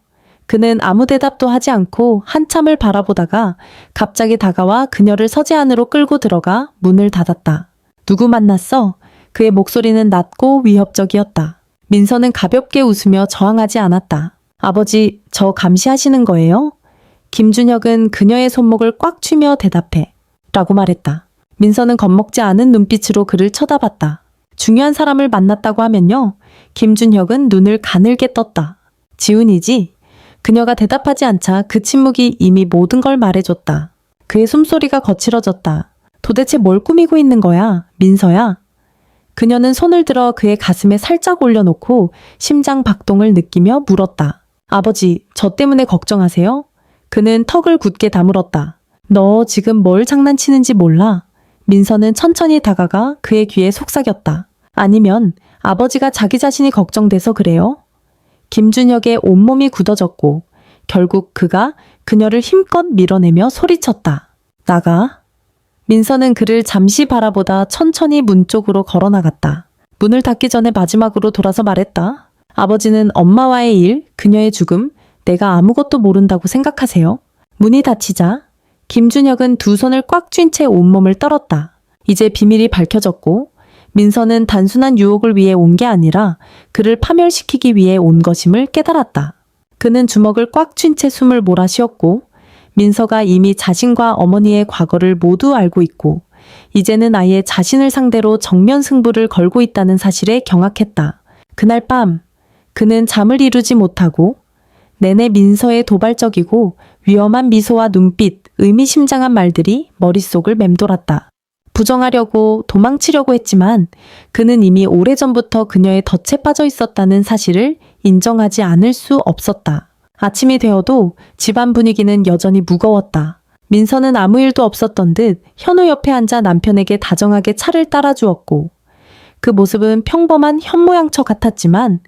그는 아무 대답도 하지 않고 한참을 바라보다가 갑자기 다가와 그녀를 서재 안으로 끌고 들어가 문을 닫았다. 누구 만났어? 그의 목소리는 낮고 위협적이었다. 민서는 가볍게 웃으며 저항하지 않았다. 아버지, 저 감시하시는 거예요? 김준혁은 그녀의 손목을 꽉 쥐며 대답해. 라고 말했다. 민서는 겁먹지 않은 눈빛으로 그를 쳐다봤다. 중요한 사람을 만났다고 하면요. 김준혁은 눈을 가늘게 떴다. 지훈이지? 그녀가 대답하지 않자 그 침묵이 이미 모든 걸 말해줬다. 그의 숨소리가 거칠어졌다. 도대체 뭘 꾸미고 있는 거야, 민서야? 그녀는 손을 들어 그의 가슴에 살짝 올려놓고 심장 박동을 느끼며 물었다. 아버지, 저 때문에 걱정하세요? 그는 턱을 굳게 다물었다. 너 지금 뭘 장난치는지 몰라. 민서는 천천히 다가가 그의 귀에 속삭였다. 아니면 아버지가 자기 자신이 걱정돼서 그래요? 김준혁의 온몸이 굳어졌고 결국 그가 그녀를 힘껏 밀어내며 소리쳤다. 나가. 민서는 그를 잠시 바라보다 천천히 문 쪽으로 걸어 나갔다. 문을 닫기 전에 마지막으로 돌아서 말했다. 아버지는 엄마와의 일, 그녀의 죽음, 내가 아무것도 모른다고 생각하세요? 문이 닫히자 김준혁은 두 손을 꽉 쥔 채 온몸을 떨었다. 이제 비밀이 밝혀졌고 민서는 단순한 유혹을 위해 온 게 아니라 그를 파멸시키기 위해 온 것임을 깨달았다. 그는 주먹을 꽉 쥔 채 숨을 몰아쉬었고 민서가 이미 자신과 어머니의 과거를 모두 알고 있고 이제는 아예 자신을 상대로 정면 승부를 걸고 있다는 사실에 경악했다. 그날 밤 그는 잠을 이루지 못하고 내내 민서의 도발적이고 위험한 미소와 눈빛, 의미심장한 말들이 머릿속을 맴돌았다. 부정하려고 도망치려고 했지만 그는 이미 오래전부터 그녀의 덫에 빠져 있었다는 사실을 인정하지 않을 수 없었다. 아침이 되어도 집안 분위기는 여전히 무거웠다. 민서는 아무 일도 없었던 듯 현우 옆에 앉아 남편에게 다정하게 차를 따라주었고 그 모습은 평범한 현모양처 같았지만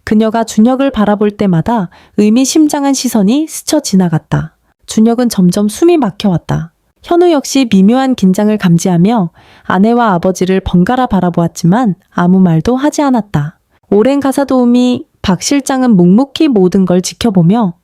그녀가 준혁을 바라볼 때마다 의미심장한 시선이 스쳐 지나갔다. 준혁은 점점 숨이 막혀왔다. 현우 역시 미묘한 긴장을 감지하며 아내와 아버지를 번갈아 바라보았지만 아무 말도 하지 않았다. 오랜 가사 도우미 박 실장은 묵묵히 모든 걸 지켜보며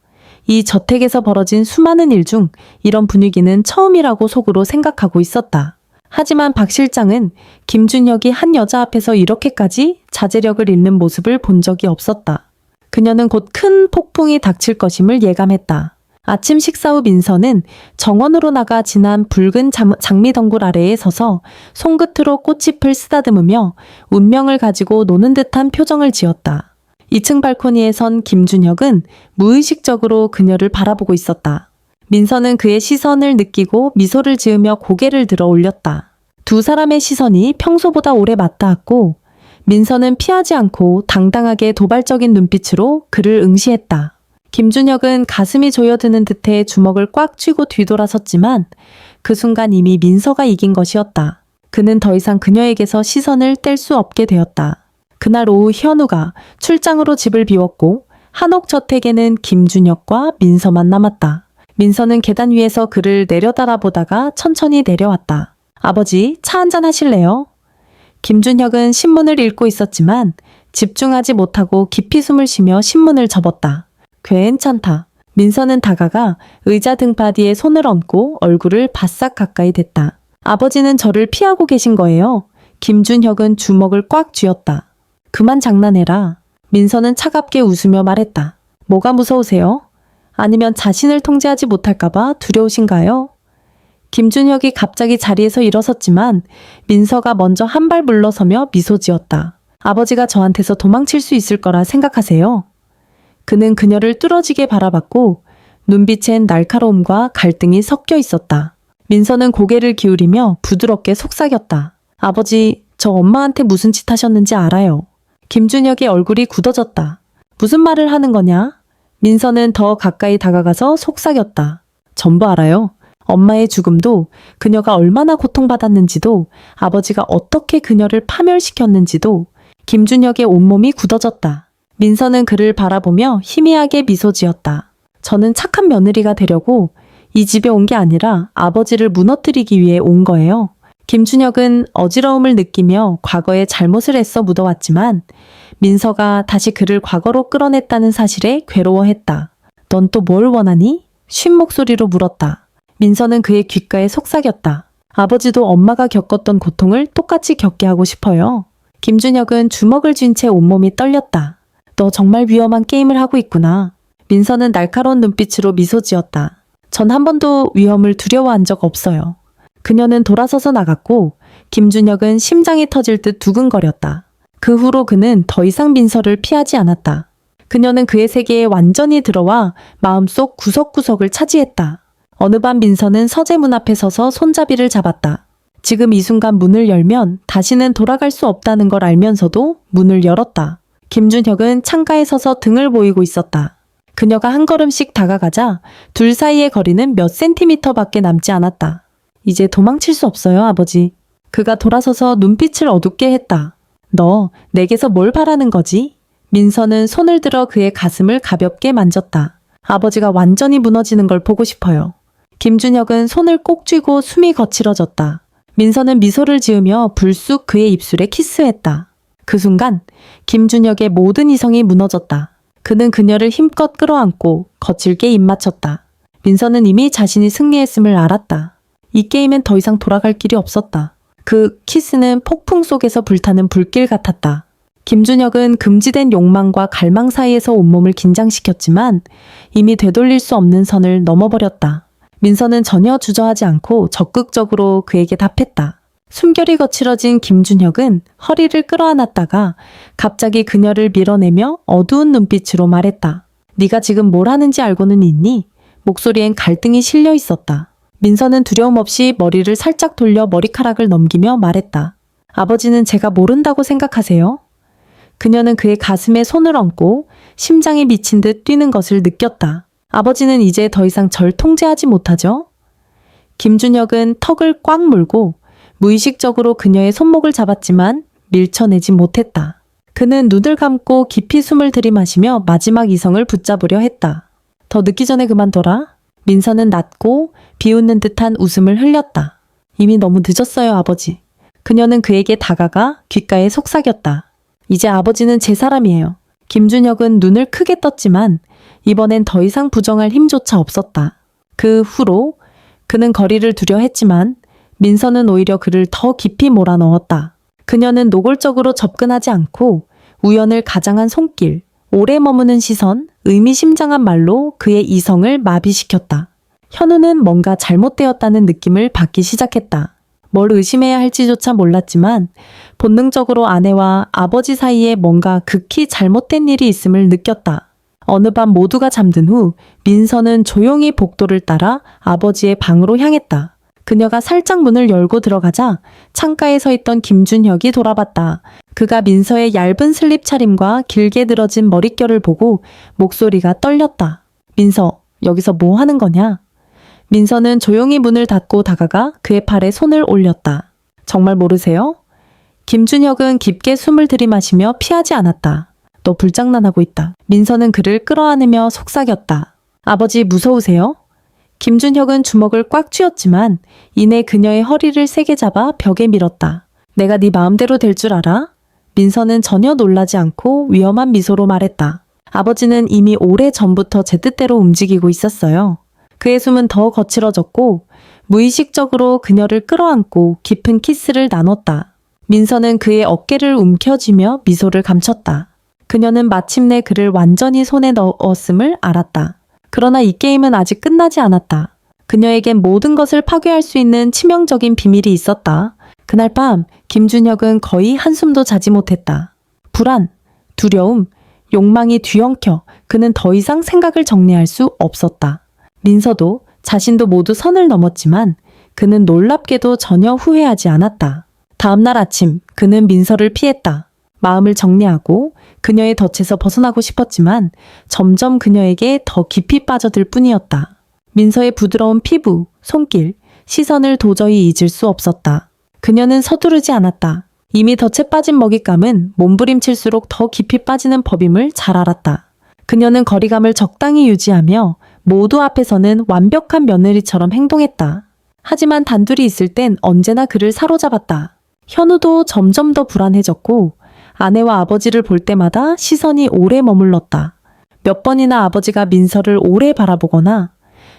이 저택에서 벌어진 수많은 일 중 이런 분위기는 처음이라고 속으로 생각하고 있었다. 하지만 박 실장은 김준혁이 한 여자 앞에서 이렇게까지 자제력을 잃는 모습을 본 적이 없었다. 그녀는 곧 큰 폭풍이 닥칠 것임을 예감했다. 아침 식사 후 민서는 정원으로 나가 진한 붉은 장미덩굴 아래에 서서 손끝으로 꽃잎을 쓰다듬으며 운명을 가지고 노는 듯한 표정을 지었다. 2층 발코니에 선 김준혁은 무의식적으로 그녀를 바라보고 있었다. 민서는 그의 시선을 느끼고 미소를 지으며 고개를 들어 올렸다. 두 사람의 시선이 평소보다 오래 맞닿았고 민서는 피하지 않고 당당하게 도발적인 눈빛으로 그를 응시했다. 김준혁은 가슴이 조여드는 듯해 주먹을 꽉 쥐고 뒤돌아섰지만 그 순간 이미 민서가 이긴 것이었다. 그는 더 이상 그녀에게서 시선을 뗄 수 없게 되었다. 그날 오후 현우가 출장으로 집을 비웠고 한옥저택에는 김준혁과 민서만 남았다. 민서는 계단 위에서 그를 내려다보다가 천천히 내려왔다. 아버지, 차 한잔 하실래요? 김준혁은 신문을 읽고 있었지만 집중하지 못하고 깊이 숨을 쉬며 신문을 접었다. 괜찮다. 민서는 다가가 의자 등받이에 손을 얹고 얼굴을 바싹 가까이 댔다. 아버지는 저를 피하고 계신 거예요. 김준혁은 주먹을 꽉 쥐었다. 그만 장난해라. 민서는 차갑게 웃으며 말했다. 뭐가 무서우세요? 아니면 자신을 통제하지 못할까봐 두려우신가요? 김준혁이 갑자기 자리에서 일어섰지만 민서가 먼저 한 발 물러서며 미소 지었다. 아버지가 저한테서 도망칠 수 있을 거라 생각하세요? 그는 그녀를 뚫어지게 바라봤고 눈빛엔 날카로움과 갈등이 섞여 있었다. 민서는 고개를 기울이며 부드럽게 속삭였다. 아버지, 저 엄마한테 무슨 짓 하셨는지 알아요. 김준혁의 얼굴이 굳어졌다. 무슨 말을 하는 거냐? 민서는 더 가까이 다가가서 속삭였다. 전부 알아요. 엄마의 죽음도 그녀가 얼마나 고통받았는지도 아버지가 어떻게 그녀를 파멸시켰는지도. 김준혁의 온몸이 굳어졌다. 민서는 그를 바라보며 희미하게 미소 지었다. 저는 착한 며느리가 되려고 이 집에 온 게 아니라 아버지를 무너뜨리기 위해 온 거예요. 김준혁은 어지러움을 느끼며 과거의 잘못을 애써 묻어왔지만 민서가 다시 그를 과거로 끌어냈다는 사실에 괴로워했다. 넌 또 뭘 원하니? 쉰 목소리로 물었다. 민서는 그의 귓가에 속삭였다. 아버지도 엄마가 겪었던 고통을 똑같이 겪게 하고 싶어요. 김준혁은 주먹을 쥔 채 온몸이 떨렸다. 너 정말 위험한 게임을 하고 있구나. 민서는 날카로운 눈빛으로 미소 지었다. 전 한 번도 위험을 두려워한 적 없어요. 그녀는 돌아서서 나갔고 김준혁은 심장이 터질 듯 두근거렸다. 그 후로 그는 더 이상 민서를 피하지 않았다. 그녀는 그의 세계에 완전히 들어와 마음속 구석구석을 차지했다. 어느 밤 민서는 서재문 앞에 서서 손잡이를 잡았다. 지금 이 순간 문을 열면 다시는 돌아갈 수 없다는 걸 알면서도 문을 열었다. 김준혁은 창가에 서서 등을 보이고 있었다. 그녀가 한 걸음씩 다가가자 둘 사이의 거리는 몇 센티미터밖에 남지 않았다. 이제 도망칠 수 없어요, 아버지. 그가 돌아서서 눈빛을 어둡게 했다. 너 내게서 뭘 바라는 거지? 민서는 손을 들어 그의 가슴을 가볍게 만졌다. 아버지가 완전히 무너지는 걸 보고 싶어요. 김준혁은 손을 꼭 쥐고 숨이 거칠어졌다. 민서는 미소를 지으며 불쑥 그의 입술에 키스했다. 그 순간 김준혁의 모든 이성이 무너졌다. 그는 그녀를 힘껏 끌어안고 거칠게 입맞췄다. 민서는 이미 자신이 승리했음을 알았다. 이 게임엔 더 이상 돌아갈 길이 없었다. 그 키스는 폭풍 속에서 불타는 불길 같았다. 김준혁은 금지된 욕망과 갈망 사이에서 온몸을 긴장시켰지만 이미 되돌릴 수 없는 선을 넘어버렸다. 민서는 전혀 주저하지 않고 적극적으로 그에게 답했다. 숨결이 거칠어진 김준혁은 허리를 끌어안았다가 갑자기 그녀를 밀어내며 어두운 눈빛으로 말했다. 네가 지금 뭘 하는지 알고는 있니? 목소리엔 갈등이 실려 있었다. 민서는 두려움 없이 머리를 살짝 돌려 머리카락을 넘기며 말했다. 아버지는 제가 모른다고 생각하세요? 그녀는 그의 가슴에 손을 얹고 심장이 미친 듯 뛰는 것을 느꼈다. 아버지는 이제 더 이상 절 통제하지 못하죠? 김준혁은 턱을 꽉 물고 무의식적으로 그녀의 손목을 잡았지만 밀쳐내지 못했다. 그는 눈을 감고 깊이 숨을 들이마시며 마지막 이성을 붙잡으려 했다. 더 늦기 전에 그만둬라. 민서는 낮고 비웃는 듯한 웃음을 흘렸다. 이미 너무 늦었어요, 아버지. 그녀는 그에게 다가가 귓가에 속삭였다. 이제 아버지는 제 사람이에요. 김준혁은 눈을 크게 떴지만 이번엔 더 이상 부정할 힘조차 없었다. 그 후로 그는 거리를 두려 했지만 민서는 오히려 그를 더 깊이 몰아넣었다. 그녀는 노골적으로 접근하지 않고 우연을 가장한 손길, 오래 머무는 시선, 의미심장한 말로 그의 이성을 마비시켰다. 현우는 뭔가 잘못되었다는 느낌을 받기 시작했다. 뭘 의심해야 할지조차 몰랐지만 본능적으로 아내와 아버지 사이에 뭔가 극히 잘못된 일이 있음을 느꼈다. 어느 밤 모두가 잠든 후 민서는 조용히 복도를 따라 아버지의 방으로 향했다. 그녀가 살짝 문을 열고 들어가자 창가에 서 있던 김준혁이 돌아봤다. 그가 민서의 얇은 슬립 차림과 길게 늘어진 머릿결을 보고 목소리가 떨렸다. 민서, 여기서 뭐 하는 거냐? 민서는 조용히 문을 닫고 다가가 그의 팔에 손을 올렸다. 정말 모르세요? 김준혁은 깊게 숨을 들이마시며 피하지 않았다. 너 불장난하고 있다. 민서는 그를 끌어안으며 속삭였다. 아버지 무서우세요? 김준혁은 주먹을 꽉 쥐었지만 이내 그녀의 허리를 세게 잡아 벽에 밀었다. 내가 네 마음대로 될 줄 알아? 민서는 전혀 놀라지 않고 위험한 미소로 말했다. 아버지는 이미 오래 전부터 제 뜻대로 움직이고 있었어요. 그의 숨은 더 거칠어졌고 무의식적으로 그녀를 끌어안고 깊은 키스를 나눴다. 민서는 그의 어깨를 움켜쥐며 미소를 감췄다. 그녀는 마침내 그를 완전히 손에 넣었음을 알았다. 그러나 이 게임은 아직 끝나지 않았다. 그녀에겐 모든 것을 파괴할 수 있는 치명적인 비밀이 있었다. 그날 밤 김준혁은 거의 한숨도 자지 못했다. 불안, 두려움, 욕망이 뒤엉켜 그는 더 이상 생각을 정리할 수 없었다. 민서도 자신도 모두 선을 넘었지만 그는 놀랍게도 전혀 후회하지 않았다. 다음날 아침 그는 민서를 피했다. 마음을 정리하고 그녀의 덫에서 벗어나고 싶었지만 점점 그녀에게 더 깊이 빠져들 뿐이었다. 민서의 부드러운 피부, 손길, 시선을 도저히 잊을 수 없었다. 그녀는 서두르지 않았다. 이미 덫에 빠진 먹잇감은 몸부림칠수록 더 깊이 빠지는 법임을 잘 알았다. 그녀는 거리감을 적당히 유지하며 모두 앞에서는 완벽한 며느리처럼 행동했다. 하지만 단둘이 있을 땐 언제나 그를 사로잡았다. 현우도 점점 더 불안해졌고 아내와 아버지를 볼 때마다 시선이 오래 머물렀다. 몇 번이나 아버지가 민서를 오래 바라보거나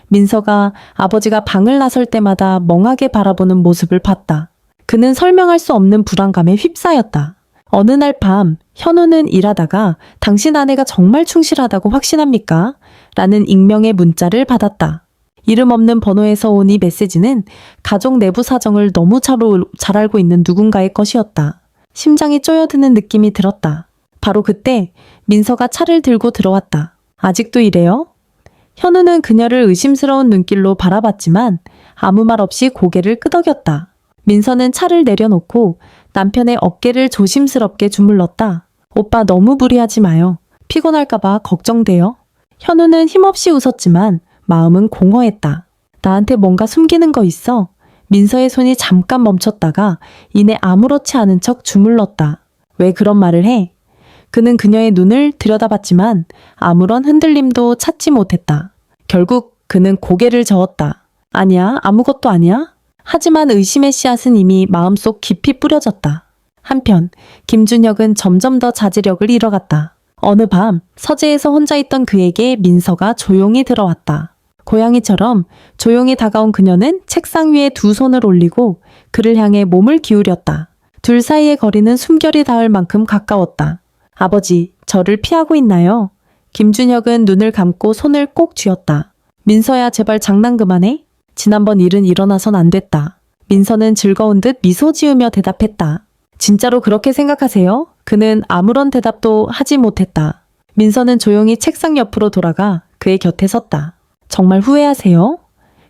민서가 아버지가 방을 나설 때마다 멍하게 바라보는 모습을 봤다. 그는 설명할 수 없는 불안감에 휩싸였다. 어느 날 밤 현우는 일하다가 당신 아내가 정말 충실하다고 확신합니까? 라는 익명의 문자를 받았다. 이름 없는 번호에서 온 이 메시지는 가족 내부 사정을 너무 잘 알고 있는 누군가의 것이었다. 심장이 쪼여드는 느낌이 들었다. 바로 그때 민서가 차를 들고 들어왔다. 아직도 이래요? 현우는 그녀를 의심스러운 눈길로 바라봤지만 아무 말 없이 고개를 끄덕였다. 민서는 차를 내려놓고 남편의 어깨를 조심스럽게 주물렀다. 오빠 너무 무리하지 마요. 피곤할까봐 걱정돼요. 현우는 힘없이 웃었지만 마음은 공허했다. 나한테 뭔가 숨기는 거 있어? 민서의 손이 잠깐 멈췄다가 이내 아무렇지 않은 척 주물렀다. 왜 그런 말을 해? 그는 그녀의 눈을 들여다봤지만 아무런 흔들림도 찾지 못했다. 결국 그는 고개를 저었다. 아니야, 아무것도 아니야. 하지만 의심의 씨앗은 이미 마음속 깊이 뿌려졌다. 한편 김준혁은 점점 더 자제력을 잃어갔다. 어느 밤 서재에서 혼자 있던 그에게 민서가 조용히 들어왔다. 고양이처럼 조용히 다가온 그녀는 책상 위에 두 손을 올리고 그를 향해 몸을 기울였다. 둘 사이의 거리는 숨결이 닿을 만큼 가까웠다. 아버지, 저를 피하고 있나요? 김준혁은 눈을 감고 손을 꼭 쥐었다. 민서야, 제발 장난 그만해. 지난번 일은 일어나선 안 됐다. 민서는 즐거운 듯 미소 지으며 대답했다. 진짜로 그렇게 생각하세요? 그는 아무런 대답도 하지 못했다. 민서는 조용히 책상 옆으로 돌아가 그의 곁에 섰다. 정말 후회하세요?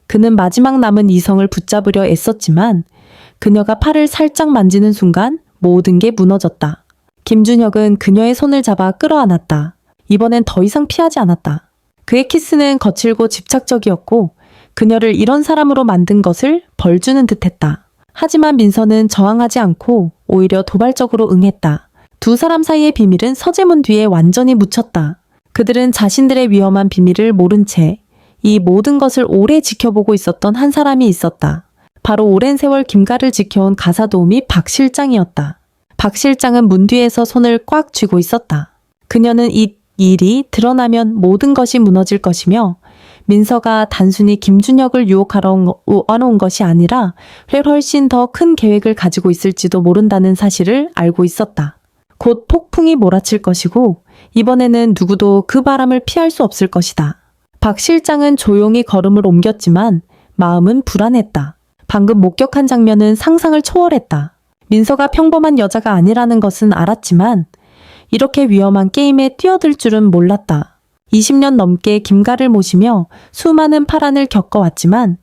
그는 마지막 남은 이성을 붙잡으려 애썼지만 그녀가 팔을 살짝 만지는 순간 모든 게 무너졌다. 김준혁은 그녀의 손을 잡아 끌어안았다. 이번엔 더 이상 피하지 않았다. 그의 키스는 거칠고 집착적이었고 그녀를 이런 사람으로 만든 것을 벌주는 듯했다. 하지만 민서는 저항하지 않고 오히려 도발적으로 응했다. 두 사람 사이의 비밀은 서재문 뒤에 완전히 묻혔다. 그들은 자신들의 위험한 비밀을 모른 채 이 모든 것을 오래 지켜보고 있었던 한 사람이 있었다. 바로 오랜 세월 김가를 지켜온 가사도우미 박 실장이었다. 박 실장은 문 뒤에서 손을 꽉 쥐고 있었다. 그녀는 이 일이 드러나면 모든 것이 무너질 것이며 민서가 단순히 김준혁을 유혹하러 온 것이 아니라 훨씬 더 큰 계획을 가지고 있을지도 모른다는 사실을 알고 있었다. 곧 폭풍이 몰아칠 것이고 이번에는 누구도 그 바람을 피할 수 없을 것이다. 박 실장은 조용히 걸음을 옮겼지만 마음은 불안했다. 방금 목격한 장면은 상상을 초월했다. 민서가 평범한 여자가 아니라는 것은 알았지만 이렇게 위험한 게임에 뛰어들 줄은 몰랐다. 20년 넘게 김가를 모시며 수많은 파란을 겪어왔지만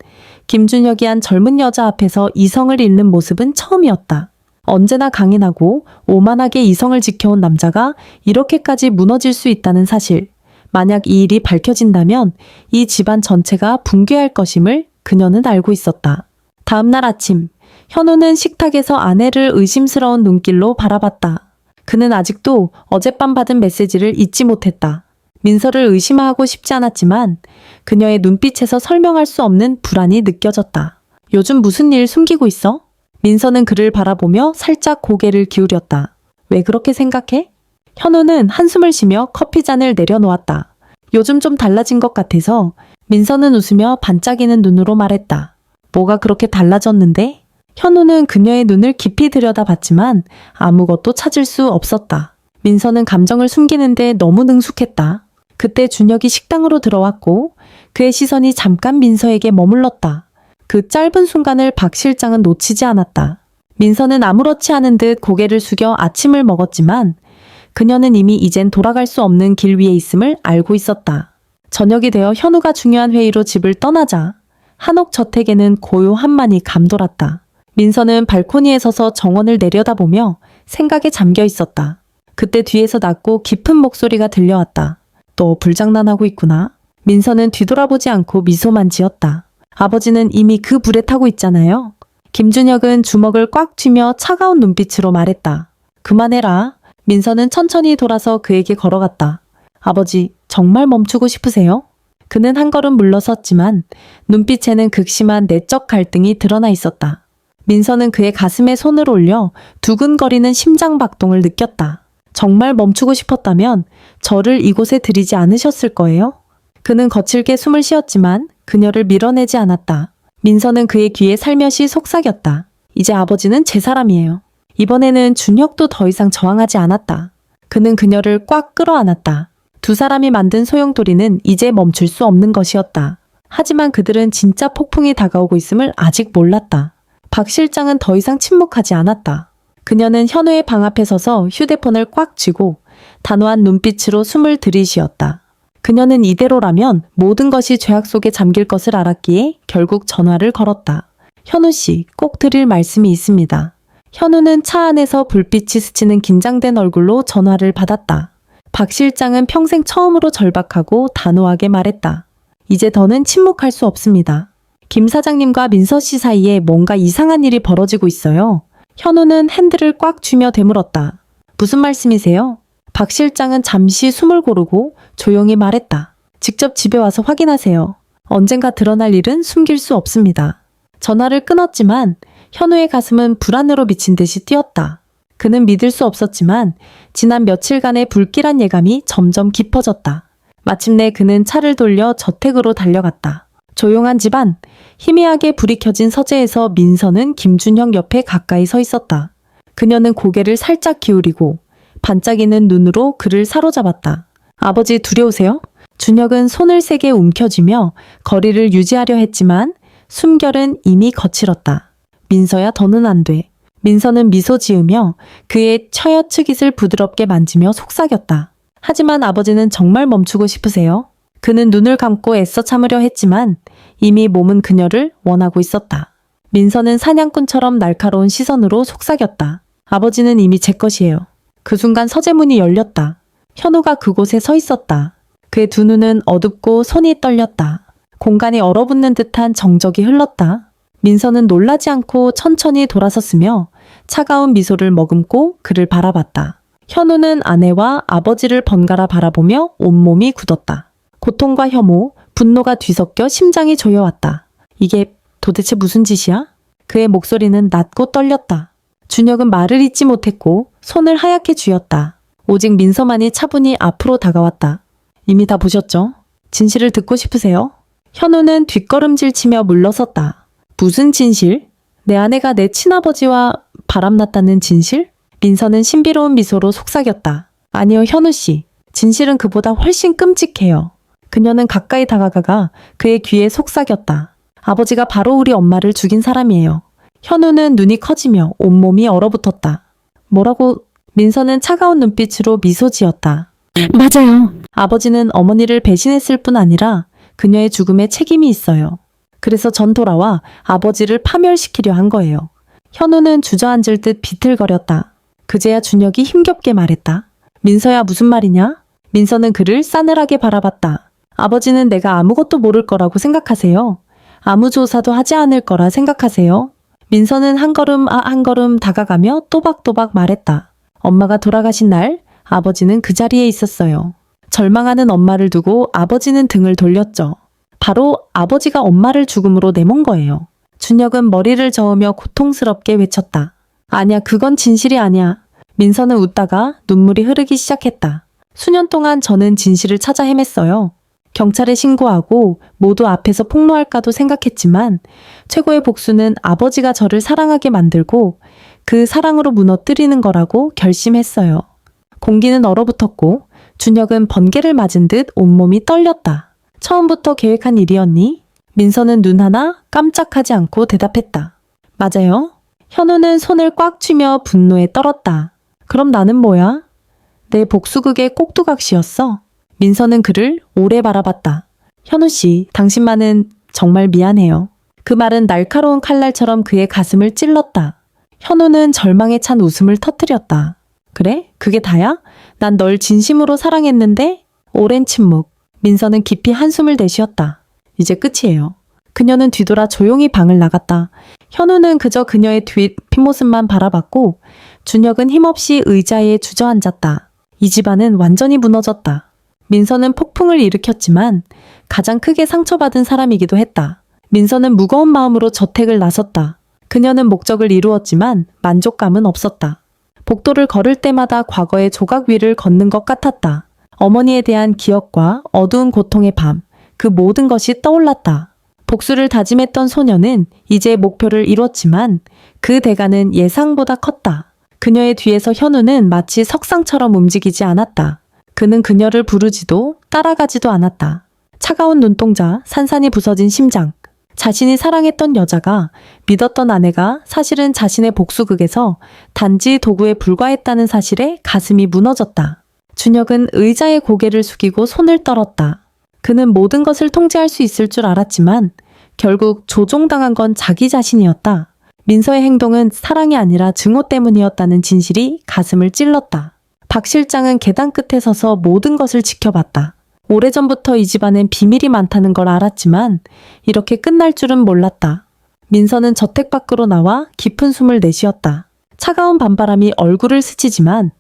김준혁이 한 젊은 여자 앞에서 이성을 잃는 모습은 처음이었다. 언제나 강인하고 오만하게 이성을 지켜온 남자가 이렇게까지 무너질 수 있다는 사실. 만약 이 일이 밝혀진다면 이 집안 전체가 붕괴할 것임을 그녀는 알고 있었다. 다음 날 아침, 현우는 식탁에서 아내를 의심스러운 눈길로 바라봤다. 그는 아직도 어젯밤 받은 메시지를 잊지 못했다. 민서를 의심하고 싶지 않았지만 그녀의 눈빛에서 설명할 수 없는 불안이 느껴졌다. 요즘 무슨 일 숨기고 있어? 민서는 그를 바라보며 살짝 고개를 기울였다. 왜 그렇게 생각해? 현우는 한숨을 쉬며 커피잔을 내려놓았다. 요즘 좀 달라진 것 같아서. 민서는 웃으며 반짝이는 눈으로 말했다. 뭐가 그렇게 달라졌는데? 현우는 그녀의 눈을 깊이 들여다봤지만 아무것도 찾을 수 없었다. 민서는 감정을 숨기는데 너무 능숙했다. 그때 준혁이 식당으로 들어왔고 그의 시선이 잠깐 민서에게 머물렀다. 그 짧은 순간을 박 실장은 놓치지 않았다. 민서는 아무렇지 않은 듯 고개를 숙여 아침을 먹었지만 그녀는 이미 이젠 돌아갈 수 없는 길 위에 있음을 알고 있었다. 저녁이 되어 현우가 중요한 회의로 집을 떠나자 한옥 저택에는 고요함만이 감돌았다. 민서는 발코니에 서서 정원을 내려다보며 생각에 잠겨 있었다. 그때 뒤에서 낮고 깊은 목소리가 들려왔다. 또 불장난하고 있구나. 민서는 뒤돌아보지 않고 미소만 지었다. 아버지는 이미 그 불에 타고 있잖아요. 김준혁은 주먹을 꽉 쥐며 차가운 눈빛으로 말했다. 그만해라. 민서는 천천히 돌아서 그에게 걸어갔다. 아버지, 정말 멈추고 싶으세요? 그는 한 걸음 물러섰지만 눈빛에는 극심한 내적 갈등이 드러나 있었다. 민서는 그의 가슴에 손을 올려 두근거리는 심장 박동을 느꼈다. 정말 멈추고 싶었다면 저를 이곳에 들이지 않으셨을 거예요? 그는 거칠게 숨을 쉬었지만 그녀를 밀어내지 않았다. 민서는 그의 귀에 살며시 속삭였다. 이제 아버지는 제 사람이에요. 이번에는 준혁도 더 이상 저항하지 않았다. 그는 그녀를 꽉 끌어안았다. 두 사람이 만든 소용돌이는 이제 멈출 수 없는 것이었다. 하지만 그들은 진짜 폭풍이 다가오고 있음을 아직 몰랐다. 박 실장은 더 이상 침묵하지 않았다. 그녀는 현우의 방 앞에 서서 휴대폰을 꽉 쥐고 단호한 눈빛으로 숨을 들이쉬었다. 그녀는 이대로라면 모든 것이 죄악 속에 잠길 것을 알았기에 결국 전화를 걸었다. 현우 씨, 꼭 드릴 말씀이 있습니다. 현우는 차 안에서 불빛이 스치는 긴장된 얼굴로 전화를 받았다. 박 실장은 평생 처음으로 절박하고 단호하게 말했다. 이제 더는 침묵할 수 없습니다. 김 사장님과 민서 씨 사이에 뭔가 이상한 일이 벌어지고 있어요. 현우는 핸들을 꽉 쥐며 되물었다. 무슨 말씀이세요? 박 실장은 잠시 숨을 고르고 조용히 말했다. 직접 집에 와서 확인하세요. 언젠가 드러날 일은 숨길 수 없습니다. 전화를 끊었지만 현우의 가슴은 불안으로 미친 듯이 뛰었다. 그는 믿을 수 없었지만 지난 며칠간의 불길한 예감이 점점 깊어졌다. 마침내 그는 차를 돌려 저택으로 달려갔다. 조용한 집안, 희미하게 불이 켜진 서재에서 민서는 김준형 옆에 가까이 서 있었다. 그녀는 고개를 살짝 기울이고 반짝이는 눈으로 그를 사로잡았다. 아버지 두려우세요? 준혁은 손을 세게 움켜쥐며 거리를 유지하려 했지만 숨결은 이미 거칠었다. 민서야, 더는 안 돼. 민서는 미소 지으며 그의 처여츠깃을 부드럽게 만지며 속삭였다. 하지만 아버지는 정말 멈추고 싶으세요? 그는 눈을 감고 애써 참으려 했지만 이미 몸은 그녀를 원하고 있었다. 민서는 사냥꾼처럼 날카로운 시선으로 속삭였다. 아버지는 이미 제 것이에요. 그 순간 서재문이 열렸다. 현우가 그곳에 서 있었다. 그의 두 눈은 어둡고 손이 떨렸다. 공간이 얼어붙는 듯한 정적이 흘렀다. 민서는 놀라지 않고 천천히 돌아섰으며 차가운 미소를 머금고 그를 바라봤다. 현우는 아내와 아버지를 번갈아 바라보며 온몸이 굳었다. 고통과 혐오, 분노가 뒤섞여 심장이 조여왔다. 이게 도대체 무슨 짓이야? 그의 목소리는 낮고 떨렸다. 준혁은 말을 잇지 못했고 손을 하얗게 쥐었다. 오직 민서만이 차분히 앞으로 다가왔다. 이미 다 보셨죠? 진실을 듣고 싶으세요? 현우는 뒷걸음질 치며 물러섰다. 무슨 진실? 내 아내가 내 친아버지와 바람났다는 진실? 민서는 신비로운 미소로 속삭였다. 아니요, 현우 씨. 진실은 그보다 훨씬 끔찍해요. 그녀는 가까이 다가가 그의 귀에 속삭였다. 아버지가 바로 우리 엄마를 죽인 사람이에요. 현우는 눈이 커지며 온몸이 얼어붙었다. 뭐라고? 민서는 차가운 눈빛으로 미소 지었다. 맞아요. 아버지는 어머니를 배신했을 뿐 아니라 그녀의 죽음에 책임이 있어요. 그래서 전 돌아와 아버지를 파멸시키려 한 거예요. 현우는 주저앉을 듯 비틀거렸다. 그제야 준혁이 힘겹게 말했다. 민서야, 무슨 말이냐? 민서는 그를 싸늘하게 바라봤다. 아버지는 내가 아무것도 모를 거라고 생각하세요? 아무 조사도 하지 않을 거라 생각하세요? 민서는 한 걸음 다가가며 또박또박 말했다. 엄마가 돌아가신 날 아버지는 그 자리에 있었어요. 절망하는 엄마를 두고 아버지는 등을 돌렸죠. 바로 아버지가 엄마를 죽음으로 내몬 거예요. 준혁은 머리를 저으며 고통스럽게 외쳤다. 아니야, 그건 진실이 아니야. 민서는 웃다가 눈물이 흐르기 시작했다. 수년 동안 저는 진실을 찾아 헤맸어요. 경찰에 신고하고 모두 앞에서 폭로할까도 생각했지만 최고의 복수는 아버지가 저를 사랑하게 만들고 그 사랑으로 무너뜨리는 거라고 결심했어요. 공기는 얼어붙었고 준혁은 번개를 맞은 듯 온몸이 떨렸다. 처음부터 계획한 일이었니? 민서는 눈 하나 깜짝하지 않고 대답했다. 맞아요. 현우는 손을 꽉 쥐며 분노에 떨었다. 그럼 나는 뭐야? 내 복수극의 꼭두각시였어. 민서는 그를 오래 바라봤다. 현우 씨, 당신만은 정말 미안해요. 그 말은 날카로운 칼날처럼 그의 가슴을 찔렀다. 현우는 절망에 찬 웃음을 터뜨렸다. 그래? 그게 다야? 난 널 진심으로 사랑했는데? 오랜 침묵. 민서는 깊이 한숨을 내쉬었다. 이제 끝이에요. 그녀는 뒤돌아 조용히 방을 나갔다. 현우는 그저 그녀의 뒷모습만 바라봤고 준혁은 힘없이 의자에 주저앉았다. 이 집안은 완전히 무너졌다. 민서는 폭풍을 일으켰지만 가장 크게 상처받은 사람이기도 했다. 민서는 무거운 마음으로 저택을 나섰다. 그녀는 목적을 이루었지만 만족감은 없었다. 복도를 걸을 때마다 과거의 조각 위를 걷는 것 같았다. 어머니에 대한 기억과 어두운 고통의 밤, 그 모든 것이 떠올랐다. 복수를 다짐했던 소녀는 이제 목표를 이뤘지만 그 대가는 예상보다 컸다. 그녀의 뒤에서 현우는 마치 석상처럼 움직이지 않았다. 그는 그녀를 부르지도 따라가지도 않았다. 차가운 눈동자, 산산이 부서진 심장. 자신이 사랑했던 여자가, 믿었던 아내가 사실은 자신의 복수극에서 단지 도구에 불과했다는 사실에 가슴이 무너졌다. 준혁은 의자에 고개를 숙이고 손을 떨었다. 그는 모든 것을 통제할 수 있을 줄 알았지만 결국 조종당한 건 자기 자신이었다. 민서의 행동은 사랑이 아니라 증오 때문이었다는 진실이 가슴을 찔렀다. 박 실장은 계단 끝에 서서 모든 것을 지켜봤다. 오래전부터 이 집안엔 비밀이 많다는 걸 알았지만 이렇게 끝날 줄은 몰랐다. 민서는 저택 밖으로 나와 깊은 숨을 내쉬었다. 차가운 밤바람이 얼굴을 스치지만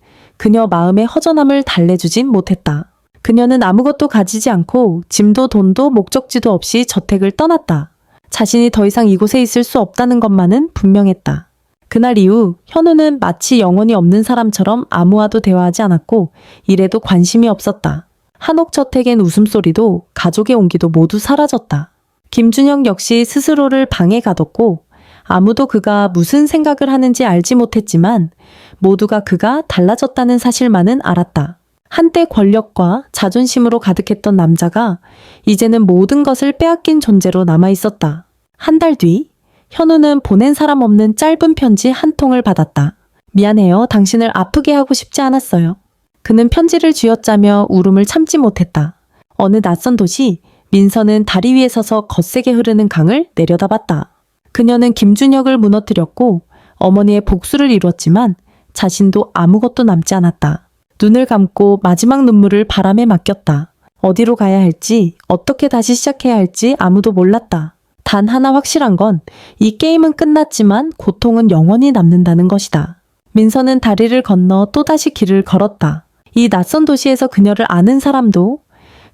그녀 마음의 허전함을 달래주진 못했다. 그녀는 아무것도 가지지 않고 짐도 돈도 목적지도 없이 저택을 떠났다. 자신이 더 이상 이곳에 있을 수 없다는 것만은 분명했다. 그날 이후 현우는 마치 영혼이 없는 사람처럼 아무와도 대화하지 않았고 일에도 관심이 없었다. 한옥저택엔 웃음소리도 가족의 온기도 모두 사라졌다. 김준형 역시 스스로를 방에 가뒀고 아무도 그가 무슨 생각을 하는지 알지 못했지만 모두가 그가 달라졌다는 사실만은 알았다. 한때 권력과 자존심으로 가득했던 남자가 이제는 모든 것을 빼앗긴 존재로 남아있었다. 한 달 뒤, 현우는 보낸 사람 없는 짧은 편지 한 통을 받았다. 미안해요. 당신을 아프게 하고 싶지 않았어요. 그는 편지를 쥐어짜며 울음을 참지 못했다. 어느 낯선 도시, 민서는 다리 위에 서서 거세게 흐르는 강을 내려다봤다. 그녀는 김준혁을 무너뜨렸고 어머니의 복수를 이루었지만 자신도 아무것도 남지 않았다. 눈을 감고 마지막 눈물을 바람에 맡겼다. 어디로 가야 할지, 어떻게 다시 시작해야 할지 아무도 몰랐다. 단 하나 확실한 건 이 게임은 끝났지만 고통은 영원히 남는다는 것이다. 민서는 다리를 건너 또다시 길을 걸었다. 이 낯선 도시에서 그녀를 아는 사람도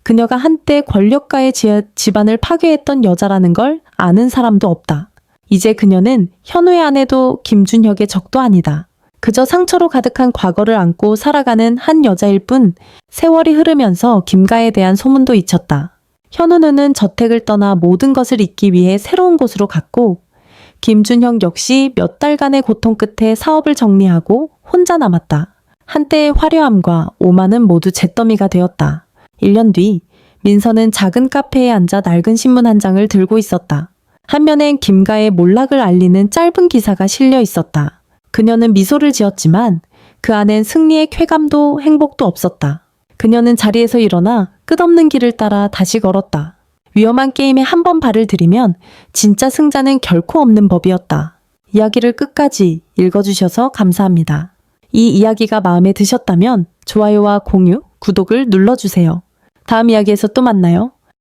그녀가 한때 권력가의 집안을 파괴했던 여자라는 걸 아는 사람도 없다. 이제 그녀는 현우의 아내도 김준혁의 적도 아니다. 그저 상처로 가득한 과거를 안고 살아가는 한 여자일 뿐 세월이 흐르면서 김가에 대한 소문도 잊혔다. 현우는 저택을 떠나 모든 것을 잊기 위해 새로운 곳으로 갔고 김준혁 역시 몇 달간의 고통 끝에 사업을 정리하고 혼자 남았다. 한때의 화려함과 오만은 모두 잿더미가 되었다. 1년 뒤 민서는 작은 카페에 앉아 낡은 신문 한 장을 들고 있었다. 한면엔 김가의 몰락을 알리는 짧은 기사가 실려 있었다. 그녀는 미소를 지었지만 그 안엔 승리의 쾌감도 행복도 없었다. 그녀는 자리에서 일어나 끝없는 길을 따라 다시 걸었다. 위험한 게임에 한 번 발을 들이면 진짜 승자는 결코 없는 법이었다. 이야기를 끝까지 읽어주셔서 감사합니다. 이 이야기가 마음에 드셨다면 좋아요와 공유, 구독을 눌러주세요. 다음 이야기에서 또 만나요.